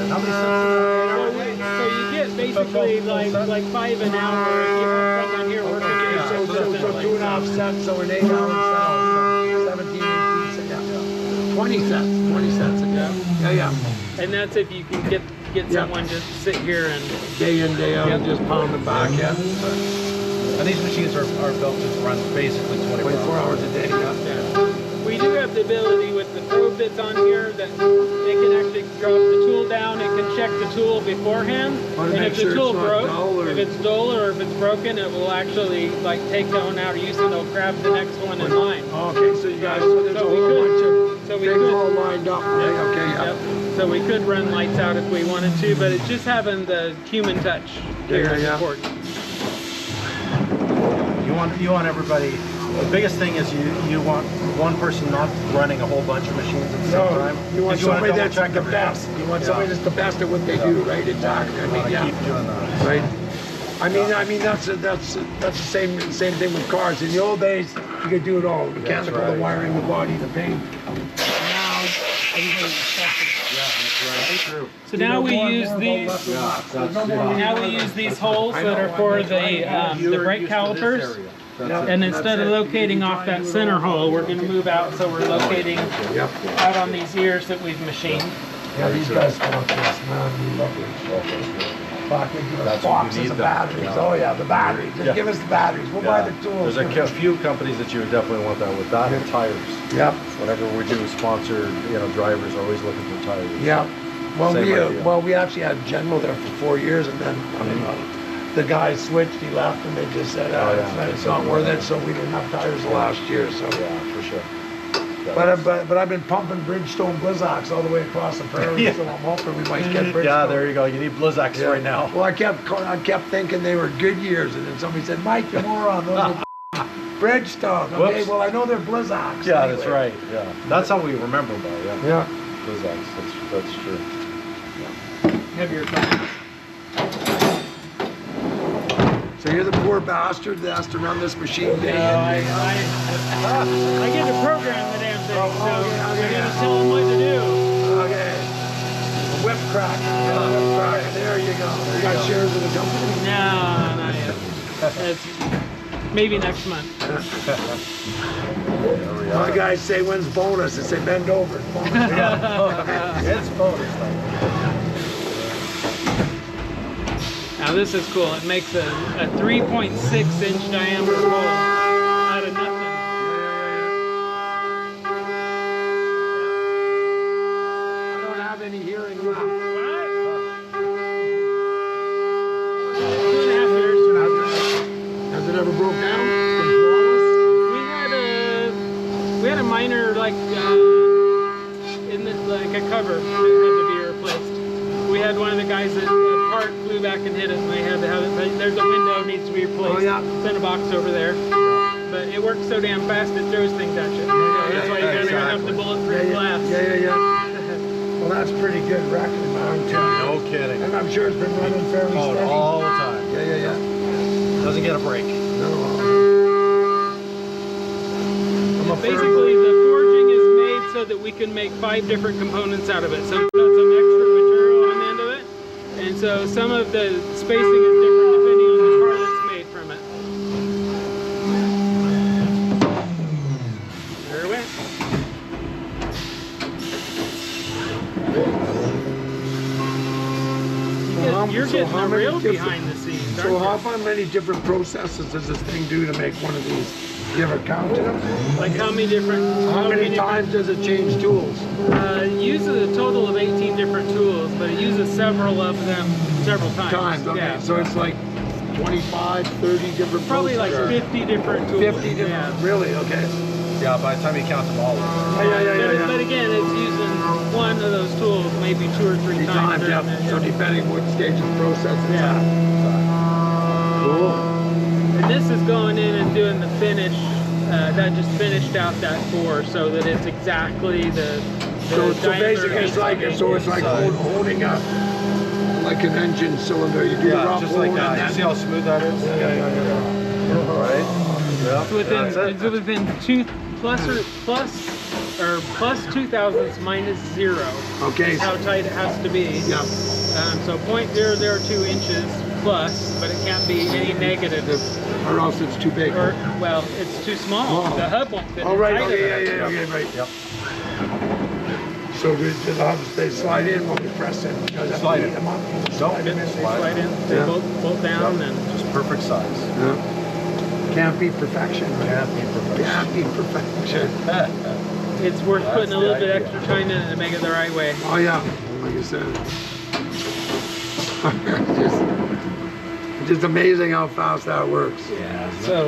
[SPEAKER 4] How many sets?
[SPEAKER 5] So you get basically like 5 an hour if you have someone here working.
[SPEAKER 1] So 2.5 sets, so an 8-hour set, 17, 18 sets, yeah. 20 sets, yeah.
[SPEAKER 5] And that's if you can get someone to sit here and
[SPEAKER 1] Day in, day out, and just pound them back, yeah.
[SPEAKER 4] And these machines are built to run basically
[SPEAKER 1] 24 hours a day, yeah.
[SPEAKER 5] we do have the ability with the probe that's on here that it can actually drop the tool down. It can check the tool beforehand,
[SPEAKER 1] Want to
[SPEAKER 5] and
[SPEAKER 1] make
[SPEAKER 5] if
[SPEAKER 1] sure
[SPEAKER 5] the tool
[SPEAKER 1] it's not
[SPEAKER 5] broke,
[SPEAKER 1] dull or-
[SPEAKER 5] if it's dull or if it's broken, it will actually like take that one out of use and it'll grab the next one in line.
[SPEAKER 1] Okay, so you guys, so there's a
[SPEAKER 5] So we
[SPEAKER 1] whole
[SPEAKER 5] could-
[SPEAKER 1] bunch of
[SPEAKER 5] so we
[SPEAKER 1] things
[SPEAKER 5] could-
[SPEAKER 1] all lined up, right? Okay, yeah.
[SPEAKER 5] Yep. So we could run lights out if we wanted to, but it's just having the human touch here is
[SPEAKER 1] Yeah.
[SPEAKER 5] important.
[SPEAKER 4] You want everybody. The biggest thing is you want one person not running a whole bunch of machines at the same time.
[SPEAKER 1] You want
[SPEAKER 4] 'Cause wanna
[SPEAKER 1] somebody that's
[SPEAKER 4] double check
[SPEAKER 1] the
[SPEAKER 4] everything.
[SPEAKER 1] best. You want somebody that's the best at what they do, right? Exactly. I
[SPEAKER 4] You
[SPEAKER 1] mean,
[SPEAKER 4] wanna
[SPEAKER 1] yeah.
[SPEAKER 4] keep doing that.
[SPEAKER 1] Right. I mean that's the same thing with cars. In the old days, you could do it all: the mechanical,
[SPEAKER 4] right.
[SPEAKER 1] the wiring, the body, the paint. Now everybody's
[SPEAKER 4] True.
[SPEAKER 5] So now we use these. Now we use these holes that are for the brake calipers. And instead of locating off that center hole, we're going to move out, so we're locating out on these ears that we've machined.
[SPEAKER 1] Yeah, these guys want this, man. We love it. Fuck, they give us
[SPEAKER 4] That's what you
[SPEAKER 1] boxes
[SPEAKER 4] need
[SPEAKER 1] of
[SPEAKER 4] them.
[SPEAKER 1] batteries.
[SPEAKER 4] Yeah.
[SPEAKER 1] Oh yeah, the batteries. Just give us the batteries. We'll buy the tools.
[SPEAKER 4] There's a few companies that you would definitely want that with that and tires.
[SPEAKER 1] Yep.
[SPEAKER 4] Whenever we do sponsor, drivers are always looking for tires.
[SPEAKER 1] Yeah. Well,
[SPEAKER 4] Same idea.
[SPEAKER 1] we actually had General there for 4 years, and then the guy switched. He left, and they just said, it's not worth it. So we didn't have tires the last year. So
[SPEAKER 4] Yeah, for sure.
[SPEAKER 1] But I've been pumping Bridgestone Blizzaks all the way across the prairie, so I'm hoping we might get Bridgestone.
[SPEAKER 4] Yeah, there you go. You need Blizzaks right now.
[SPEAKER 1] Well, I kept thinking they were good years, and then somebody said, "Mike, you moron, those are Bridgestone." Okay,
[SPEAKER 4] Whoops.
[SPEAKER 1] well I know they're Blizzaks.
[SPEAKER 4] Yeah,
[SPEAKER 1] anyway.
[SPEAKER 4] that's right. Yeah, that's how we remember though. Yeah.
[SPEAKER 1] Yeah.
[SPEAKER 4] Blizzaks. That's true.
[SPEAKER 5] Heavier tires.
[SPEAKER 1] So you're the poor bastard that has to run this machine day in,
[SPEAKER 5] I
[SPEAKER 1] day out.
[SPEAKER 5] get to program the damn thing, so
[SPEAKER 1] okay,
[SPEAKER 5] we're
[SPEAKER 1] yeah.
[SPEAKER 5] gonna tell them what to do.
[SPEAKER 1] Okay. Whip crack. Whip crack. There you go. You got shares of the company.
[SPEAKER 5] No, not yet. That's maybe next month.
[SPEAKER 1] My guys say, "When's bonus?" They say, "Bend over." It's bonus.
[SPEAKER 4] It's bonus time.
[SPEAKER 5] Now this is cool. It makes a 3.6 inch diameter hole out of nothing.
[SPEAKER 1] I don't have any hearing left.
[SPEAKER 5] What? 2.5 years.
[SPEAKER 1] Has it ever broke down? It's been flawless?
[SPEAKER 5] We had a minor in the a cover that had to be replaced. We had one of the guys that part flew back and hit it, and they had to have it. There's a window that needs to be replaced.
[SPEAKER 1] Oh, yeah.
[SPEAKER 5] Send a box over there. But it works so damn fast it throws things at you. That's why you gotta have the bulletproof glass.
[SPEAKER 1] Yeah. Well, that's pretty good record, man.
[SPEAKER 4] No kidding.
[SPEAKER 1] And I'm sure it's been running fairly steady.
[SPEAKER 4] All the time.
[SPEAKER 1] Yeah.
[SPEAKER 4] Doesn't get a break.
[SPEAKER 1] No.
[SPEAKER 5] Basically, the forging is made so that we can make 5 different components out of it. So it's got some extra material on the end of it. So some of the spacing is different depending on the car that's made from it. There it went. You're getting
[SPEAKER 1] how
[SPEAKER 5] the
[SPEAKER 1] many
[SPEAKER 5] real
[SPEAKER 1] different-
[SPEAKER 5] behind the scenes,
[SPEAKER 1] So
[SPEAKER 5] aren't
[SPEAKER 1] how many different processes does this thing do to make one of these? You ever counted them?
[SPEAKER 5] you? Like how many different?
[SPEAKER 1] How many times does it change tools?
[SPEAKER 5] It uses a total of 18 different tools, but it uses several of them several times.
[SPEAKER 1] Okay.
[SPEAKER 5] Yeah.
[SPEAKER 1] So it's like 25, 30 different
[SPEAKER 5] Probably like
[SPEAKER 1] processes.
[SPEAKER 5] 50 different tools.
[SPEAKER 1] 50 different.
[SPEAKER 5] Yeah.
[SPEAKER 1] Really? Okay.
[SPEAKER 4] Yeah, by the time you count them all.
[SPEAKER 5] But again, it's using one of those tools maybe 2 or 3
[SPEAKER 1] Three
[SPEAKER 5] times.
[SPEAKER 1] times, yeah.
[SPEAKER 5] during the-
[SPEAKER 1] So depending what stage of the process it's
[SPEAKER 5] Yeah.
[SPEAKER 1] at. Cool.
[SPEAKER 5] And this is going in and doing the finish. That just finished out that 4 so that it's exactly the
[SPEAKER 1] So
[SPEAKER 5] diameter
[SPEAKER 1] basically it's like holding up like an engine cylinder. You do the
[SPEAKER 4] Yeah,
[SPEAKER 1] rough
[SPEAKER 4] just like
[SPEAKER 1] hold
[SPEAKER 4] that.
[SPEAKER 1] and
[SPEAKER 4] You
[SPEAKER 1] then
[SPEAKER 4] see how smooth that is?
[SPEAKER 1] yeah.
[SPEAKER 4] Right? Yeah.
[SPEAKER 5] It's within 2 plus 2 thousandths minus 0.
[SPEAKER 1] Okay.
[SPEAKER 5] Is how tight it has to be.
[SPEAKER 1] Yeah.
[SPEAKER 5] So 0.002 inches plus, but it can't be any negative.
[SPEAKER 1] Or else it's too big.
[SPEAKER 5] Or, well, it's too small.
[SPEAKER 1] Oh.
[SPEAKER 5] The hub won't fit
[SPEAKER 1] Oh, right.
[SPEAKER 5] inside of
[SPEAKER 1] Okay,
[SPEAKER 5] it.
[SPEAKER 1] yeah, okay, right.
[SPEAKER 4] Yep.
[SPEAKER 1] So do the hubs, they slide in when you press it?
[SPEAKER 4] Slide in.
[SPEAKER 1] Them up.
[SPEAKER 4] Don't
[SPEAKER 5] Slide in, they
[SPEAKER 1] Yeah.
[SPEAKER 5] bolt down, and
[SPEAKER 4] Just perfect size.
[SPEAKER 1] Yeah. Can't be perfection, right?
[SPEAKER 4] Can't be perfection.
[SPEAKER 1] Can't be perfection.
[SPEAKER 5] it's worth
[SPEAKER 4] That's
[SPEAKER 5] putting a
[SPEAKER 4] the
[SPEAKER 5] little bit
[SPEAKER 4] idea.
[SPEAKER 5] extra time in it to make it the right way.
[SPEAKER 1] Oh yeah, like I said. just amazing how fast that works.
[SPEAKER 5] Yeah. So,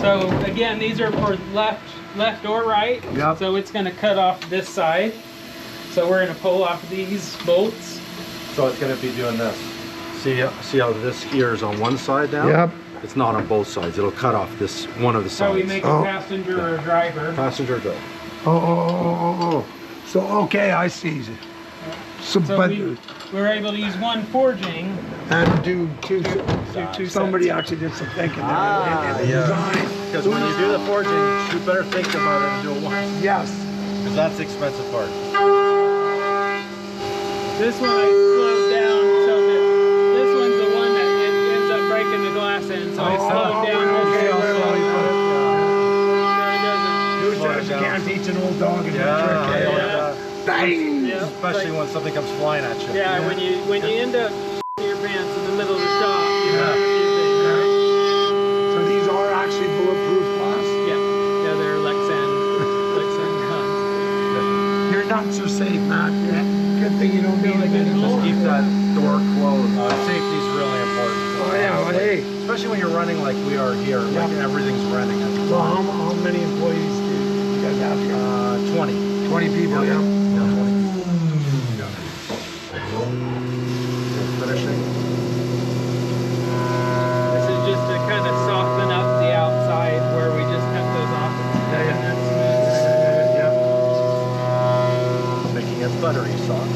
[SPEAKER 5] so again, these are for left or right.
[SPEAKER 1] Yep.
[SPEAKER 5] So it's going to cut off this side. So we're going to pull off these bolts.
[SPEAKER 4] So it's going to be doing this. See how this here is on one side now?
[SPEAKER 1] Yep.
[SPEAKER 4] It's not on both sides. It'll cut off this one of the
[SPEAKER 5] So we
[SPEAKER 4] sides.
[SPEAKER 5] make
[SPEAKER 1] Oh.
[SPEAKER 5] a passenger or a driver.
[SPEAKER 4] Passenger door.
[SPEAKER 1] Oh. So okay, I see. So,
[SPEAKER 5] So
[SPEAKER 1] but
[SPEAKER 5] we were able to use one forging.
[SPEAKER 1] and do two.
[SPEAKER 5] two
[SPEAKER 1] Somebody
[SPEAKER 5] sets.
[SPEAKER 1] actually did some thinking there in the design.
[SPEAKER 4] Because when you do the forging, you better think about it and do it once.
[SPEAKER 1] Yes.
[SPEAKER 4] Because that's the expensive part.
[SPEAKER 5] This one I slowed down so that this one's the one that ends up breaking the glass in. So I slowed down.
[SPEAKER 1] okay,
[SPEAKER 5] so
[SPEAKER 1] well,
[SPEAKER 5] it doesn't.
[SPEAKER 1] You said you can't teach an old dog a new trick.
[SPEAKER 5] Yeah.
[SPEAKER 1] Bang!
[SPEAKER 5] Yeah,
[SPEAKER 4] Especially
[SPEAKER 5] like-
[SPEAKER 4] when something comes flying at you.
[SPEAKER 5] Yeah, when you end up your pants in the middle of the shop, you
[SPEAKER 1] Yeah.
[SPEAKER 5] learn a few things, right?
[SPEAKER 1] So these are actually bulletproof glass.
[SPEAKER 5] Yeah, they're Lexan guns.
[SPEAKER 1] Your nuts are safe, Matt. Good thing you don't need them anymore.
[SPEAKER 4] Just keep that door closed. Safety is really important.
[SPEAKER 1] Oh yeah, well, hey.
[SPEAKER 4] Especially when you're running like we are here, like everything's running.
[SPEAKER 1] So how many employees do you guys have here?
[SPEAKER 4] 20.
[SPEAKER 1] 20 people, yeah.
[SPEAKER 4] Finishing.
[SPEAKER 5] This is just to kind of soften up the outside where we just cut those off.
[SPEAKER 4] Making it buttery soft.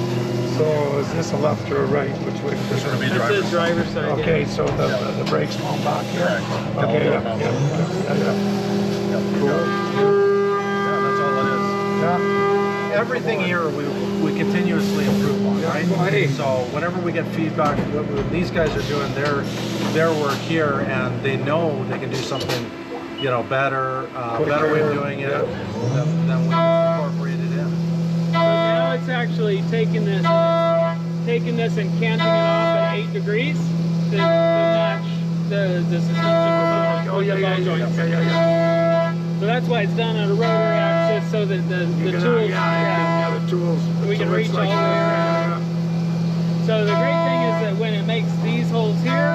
[SPEAKER 1] So is this a left or a right? Which way?
[SPEAKER 4] This would be
[SPEAKER 5] That's the driver's side.
[SPEAKER 1] Okay,
[SPEAKER 5] Yeah.
[SPEAKER 1] so the brakes fall back here.
[SPEAKER 4] Correct.
[SPEAKER 1] Okay,
[SPEAKER 4] Yeah.
[SPEAKER 1] yeah.
[SPEAKER 4] Yeah, that's all it is.
[SPEAKER 1] Yeah.
[SPEAKER 4] Everything here we continuously improve on, right?
[SPEAKER 1] Well, hey.
[SPEAKER 4] So whenever we get feedback, what these guys are doing their work here, and they know they can do something, better, better way of doing it than we incorporated in.
[SPEAKER 5] So now it's actually taking this and canting it off at 8 degrees to match the suspension component.
[SPEAKER 1] Oh yeah, yeah, yeah,
[SPEAKER 5] joints.
[SPEAKER 1] yeah, yeah, yeah.
[SPEAKER 5] So that's why it's done at a rotary axis so that the tools.
[SPEAKER 1] Yeah, the tools.
[SPEAKER 5] We can
[SPEAKER 1] So it's
[SPEAKER 5] reach all the way around. So the great thing is that when it makes these holes here,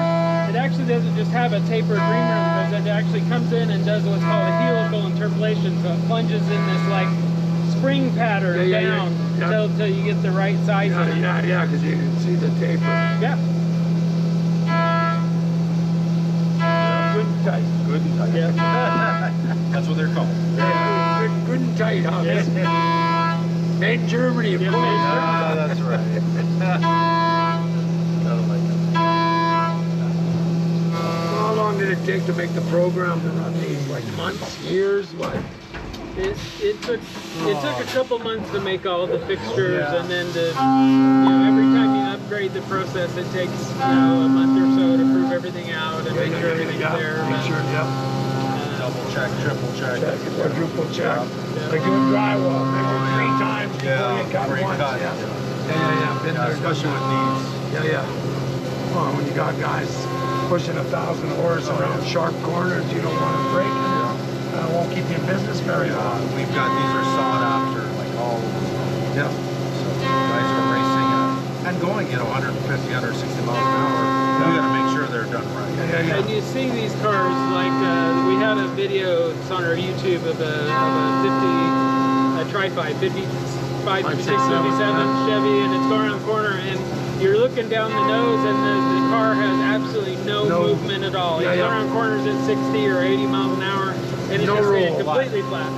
[SPEAKER 5] it actually doesn't just have a tapered reamer, it actually comes in and does what's called a helical interpolation. So it plunges in this like spring pattern
[SPEAKER 1] Yeah, yeah,
[SPEAKER 5] down
[SPEAKER 1] yeah.
[SPEAKER 5] until you get the right size of it.
[SPEAKER 1] Yeah, because you can see the taper.
[SPEAKER 5] Yeah.
[SPEAKER 1] Good and tight.
[SPEAKER 4] Good and tight.
[SPEAKER 5] Yeah.
[SPEAKER 4] That's what they're called.
[SPEAKER 1] Yeah, good and tight, huh?
[SPEAKER 5] Yeah.
[SPEAKER 1] Made in Germany, of
[SPEAKER 5] Yeah,
[SPEAKER 1] course.
[SPEAKER 5] made in
[SPEAKER 4] Ah, that's right. Gotta like that.
[SPEAKER 1] How long did it take to make the program to run these? Like months, years, what?
[SPEAKER 5] It took a couple months to make all the fixtures
[SPEAKER 4] Yeah.
[SPEAKER 5] and then to every time you upgrade the process, it takes a month or so to prove everything out and make sure everything's there.
[SPEAKER 1] Make sure,
[SPEAKER 4] Double check, triple check.
[SPEAKER 1] quadruple check. Like doing drywall, maybe 3 times before you cut
[SPEAKER 4] pre-cut,
[SPEAKER 1] once. Yeah. Been there,
[SPEAKER 4] Especially with these.
[SPEAKER 1] Yeah. Well, when you got guys pushing 1,000 horse around sharp corners, you don't want to break it. That won't keep you in business very long.
[SPEAKER 4] We've got, these are sought after, like all over.
[SPEAKER 1] Yeah.
[SPEAKER 4] So guys are racing and going, 150, 160 miles an hour. We got to make sure they're done right.
[SPEAKER 5] And you see these cars, like we had a video, it's on our YouTube, of a 50 Tri-Fi, 55, 56, 57 Chevy, and it's going around the corner, and you're looking down the nose, and the car has absolutely no movement at all. It's going around corners at 60 or 80 miles an hour, and it's just staying completely flat.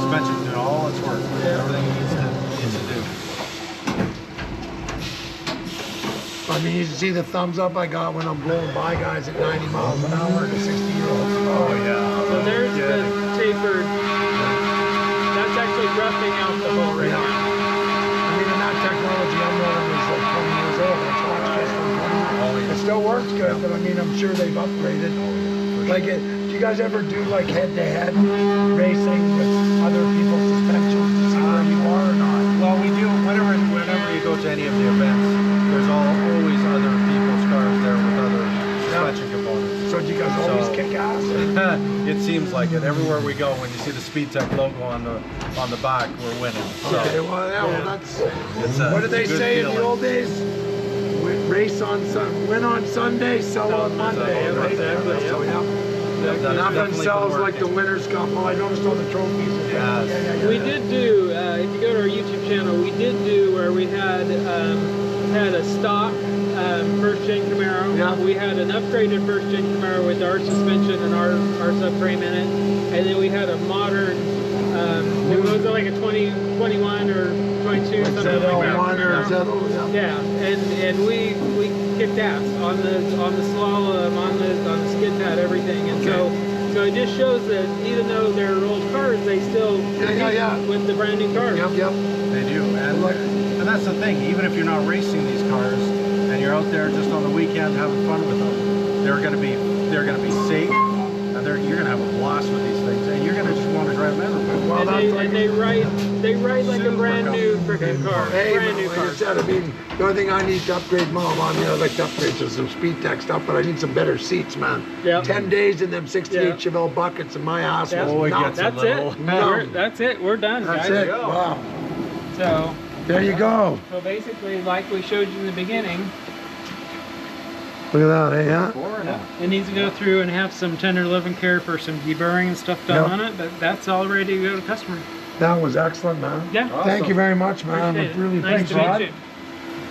[SPEAKER 4] Suspension's doing all its work. Everything it needs to do.
[SPEAKER 1] I mean, you see the thumbs up I got when I'm blowing by guys at 90 miles an hour to 60-year-olds.
[SPEAKER 4] Oh yeah.
[SPEAKER 5] So there's the tapered. That's actually roughing out the whole right now.
[SPEAKER 1] I mean, in that technology, I'm running is like 20 years old. It's not just from 20. It still works good, but I mean, I'm sure they've upgraded. Like, do you guys ever do like head-to-head racing with other people's suspensions to see where you are or not?
[SPEAKER 4] Well, we do whenever you go to any of the events. There's always other people's cars there with other suspension components.
[SPEAKER 1] So do you guys always kick ass?
[SPEAKER 4] It seems like it. Everywhere we go, when you see the Speedtech logo on the back, we're winning. So,
[SPEAKER 1] Okay, well, that's.
[SPEAKER 4] it's a,
[SPEAKER 1] What did they
[SPEAKER 4] it's a good
[SPEAKER 1] say in
[SPEAKER 4] feeling.
[SPEAKER 1] the old days? Race on win on Sunday, sell on Monday.
[SPEAKER 5] Sunday,
[SPEAKER 1] Right?
[SPEAKER 5] exactly,
[SPEAKER 1] So,
[SPEAKER 4] That's
[SPEAKER 1] nothing
[SPEAKER 4] definitely
[SPEAKER 1] sells
[SPEAKER 4] been
[SPEAKER 1] like the
[SPEAKER 4] working.
[SPEAKER 1] Winners' Cup. Well, I noticed all the trophies.
[SPEAKER 5] We did do, if you go to our YouTube channel, we did do where we had a stock first gen Camaro.
[SPEAKER 1] Yeah.
[SPEAKER 5] We had an upgraded first gen Camaro with our suspension and our subframe in it, and then we had a modern, it was like a 21 or 22 something like that.
[SPEAKER 1] ZL1 or
[SPEAKER 5] Camaro.
[SPEAKER 1] ZL,
[SPEAKER 5] Yeah, and we kicked ass on the slalom, on the skid pad, everything, and so it just shows that even though they're old cars, they still compete with the brand new cars.
[SPEAKER 1] Yep.
[SPEAKER 4] They do, and that's the thing. Even if you're not racing these cars and you're out there just on the weekend having fun with them, they're going to be safe, and you're going to have a blast with these things, and you're going to just want to drive them everywhere.
[SPEAKER 1] Well,
[SPEAKER 5] And they ride like a brand new freaking car.
[SPEAKER 1] Hey,
[SPEAKER 5] Brand new
[SPEAKER 1] like
[SPEAKER 5] car.
[SPEAKER 1] I said, I mean, the only thing I need to upgrade, Mom, I'd like to upgrade to some Speedtech stuff, but I need some better seats, man.
[SPEAKER 5] Yeah.
[SPEAKER 1] 10 days in them 68
[SPEAKER 5] Yeah.
[SPEAKER 1] Chevelle buckets, and my ass
[SPEAKER 5] Yeah.
[SPEAKER 1] was
[SPEAKER 4] Oh, it
[SPEAKER 1] nuts.
[SPEAKER 4] gets a
[SPEAKER 5] That's
[SPEAKER 4] little-
[SPEAKER 5] it.
[SPEAKER 1] No.
[SPEAKER 5] That's it. We're done,
[SPEAKER 1] That's
[SPEAKER 5] guys.
[SPEAKER 1] it. Wow.
[SPEAKER 5] So
[SPEAKER 1] There you go.
[SPEAKER 5] basically, like we showed you in the beginning,
[SPEAKER 1] Look at that, eh? Yeah.
[SPEAKER 5] it needs to go through and have some tender love and care for some deburring and stuff done on it, but that's all ready to go to customer.
[SPEAKER 1] That was excellent, man.
[SPEAKER 5] Yeah.
[SPEAKER 1] Thank you very much, man.
[SPEAKER 5] Appreciate it.
[SPEAKER 1] Really,
[SPEAKER 5] Nice
[SPEAKER 1] thanks,
[SPEAKER 5] to meet
[SPEAKER 1] Rod.
[SPEAKER 5] you.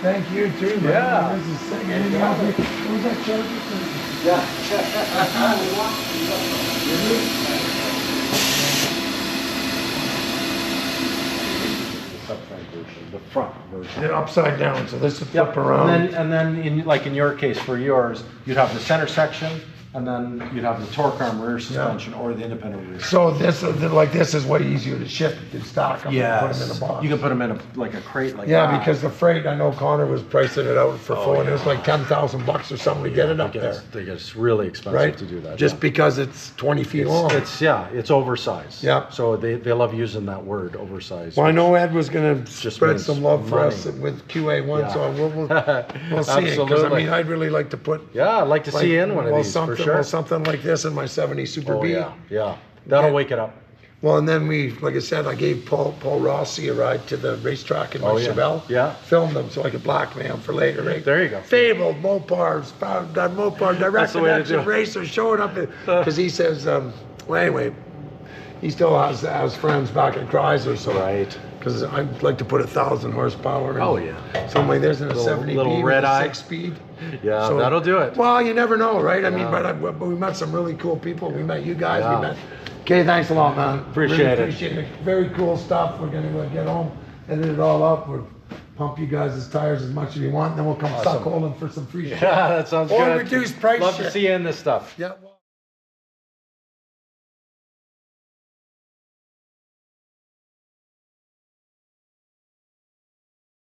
[SPEAKER 1] Thank you too, man.
[SPEAKER 4] Yeah.
[SPEAKER 1] This is sick. Anything else? What was that charger?
[SPEAKER 4] The front version.
[SPEAKER 1] They're upside down, so this would flip around.
[SPEAKER 4] And then in your case, for yours, you'd have the center section, and then you'd have the torque arm rear suspension or the independent rear.
[SPEAKER 1] So this, like this, is way easier to ship. You can stack them and put them in a box.
[SPEAKER 4] You can put them in a crate like that.
[SPEAKER 1] Yeah, because the freight, I know Connor was pricing it out for full, and it was like $10,000 or something to get it up there,
[SPEAKER 4] It's really expensive
[SPEAKER 1] right?
[SPEAKER 4] to do that.
[SPEAKER 1] Just because it's 20 feet long.
[SPEAKER 4] It's oversized.
[SPEAKER 1] Yeah.
[SPEAKER 4] So they love using that word, oversized.
[SPEAKER 1] Well, I know Ed was going to
[SPEAKER 4] Just
[SPEAKER 1] spread
[SPEAKER 4] means
[SPEAKER 1] some love for
[SPEAKER 4] money.
[SPEAKER 1] us with QA1,
[SPEAKER 4] Yeah.
[SPEAKER 1] so we'll see. Because I
[SPEAKER 4] Absolutely.
[SPEAKER 1] mean, I'd really like to put.
[SPEAKER 4] Yeah, I'd like to see you in one of these
[SPEAKER 1] something,
[SPEAKER 4] for sure.
[SPEAKER 1] Well, something like this in my 70 Super
[SPEAKER 4] Oh
[SPEAKER 1] B.
[SPEAKER 4] yeah. That'll
[SPEAKER 1] Yeah.
[SPEAKER 4] wake it up.
[SPEAKER 1] Well, and then like I said, I gave Paul Rossi a ride to the racetrack in my
[SPEAKER 4] Oh, yeah.
[SPEAKER 1] Chevelle.
[SPEAKER 4] Yeah.
[SPEAKER 1] Filmed them so I could blackmail him for later. Right?
[SPEAKER 4] There you go.
[SPEAKER 1] Fabled Mopars, that Mopar direct
[SPEAKER 4] That's the way to
[SPEAKER 1] connection
[SPEAKER 4] do it.
[SPEAKER 1] racer showing up because he says, well, anyway, he still has friends back at Chrysler, so
[SPEAKER 4] Right.
[SPEAKER 1] because I'd like to put 1,000 horsepower.
[SPEAKER 4] Oh, yeah.
[SPEAKER 1] So I'm like, there's in a 70
[SPEAKER 4] little
[SPEAKER 1] B
[SPEAKER 4] red
[SPEAKER 1] with a
[SPEAKER 4] eye.
[SPEAKER 1] 6-speed.
[SPEAKER 4] Yeah, that'll do it.
[SPEAKER 1] Well, you never know, right? I mean, but we met some really cool people. We met you guys.
[SPEAKER 4] Yeah.
[SPEAKER 1] We met. Okay, thanks a lot, man.
[SPEAKER 4] Appreciate
[SPEAKER 1] Really
[SPEAKER 4] it.
[SPEAKER 1] Appreciate it. Very cool stuff. We're gonna get home, edit it all up. We'll pump you guys' tires as much as you want, and then we'll come suck holding for some free shit.
[SPEAKER 4] Yeah, that sounds
[SPEAKER 1] Or
[SPEAKER 4] good.
[SPEAKER 1] reduced price
[SPEAKER 4] Love
[SPEAKER 1] shit.
[SPEAKER 4] to see you in this stuff.
[SPEAKER 1] Yeah. Well,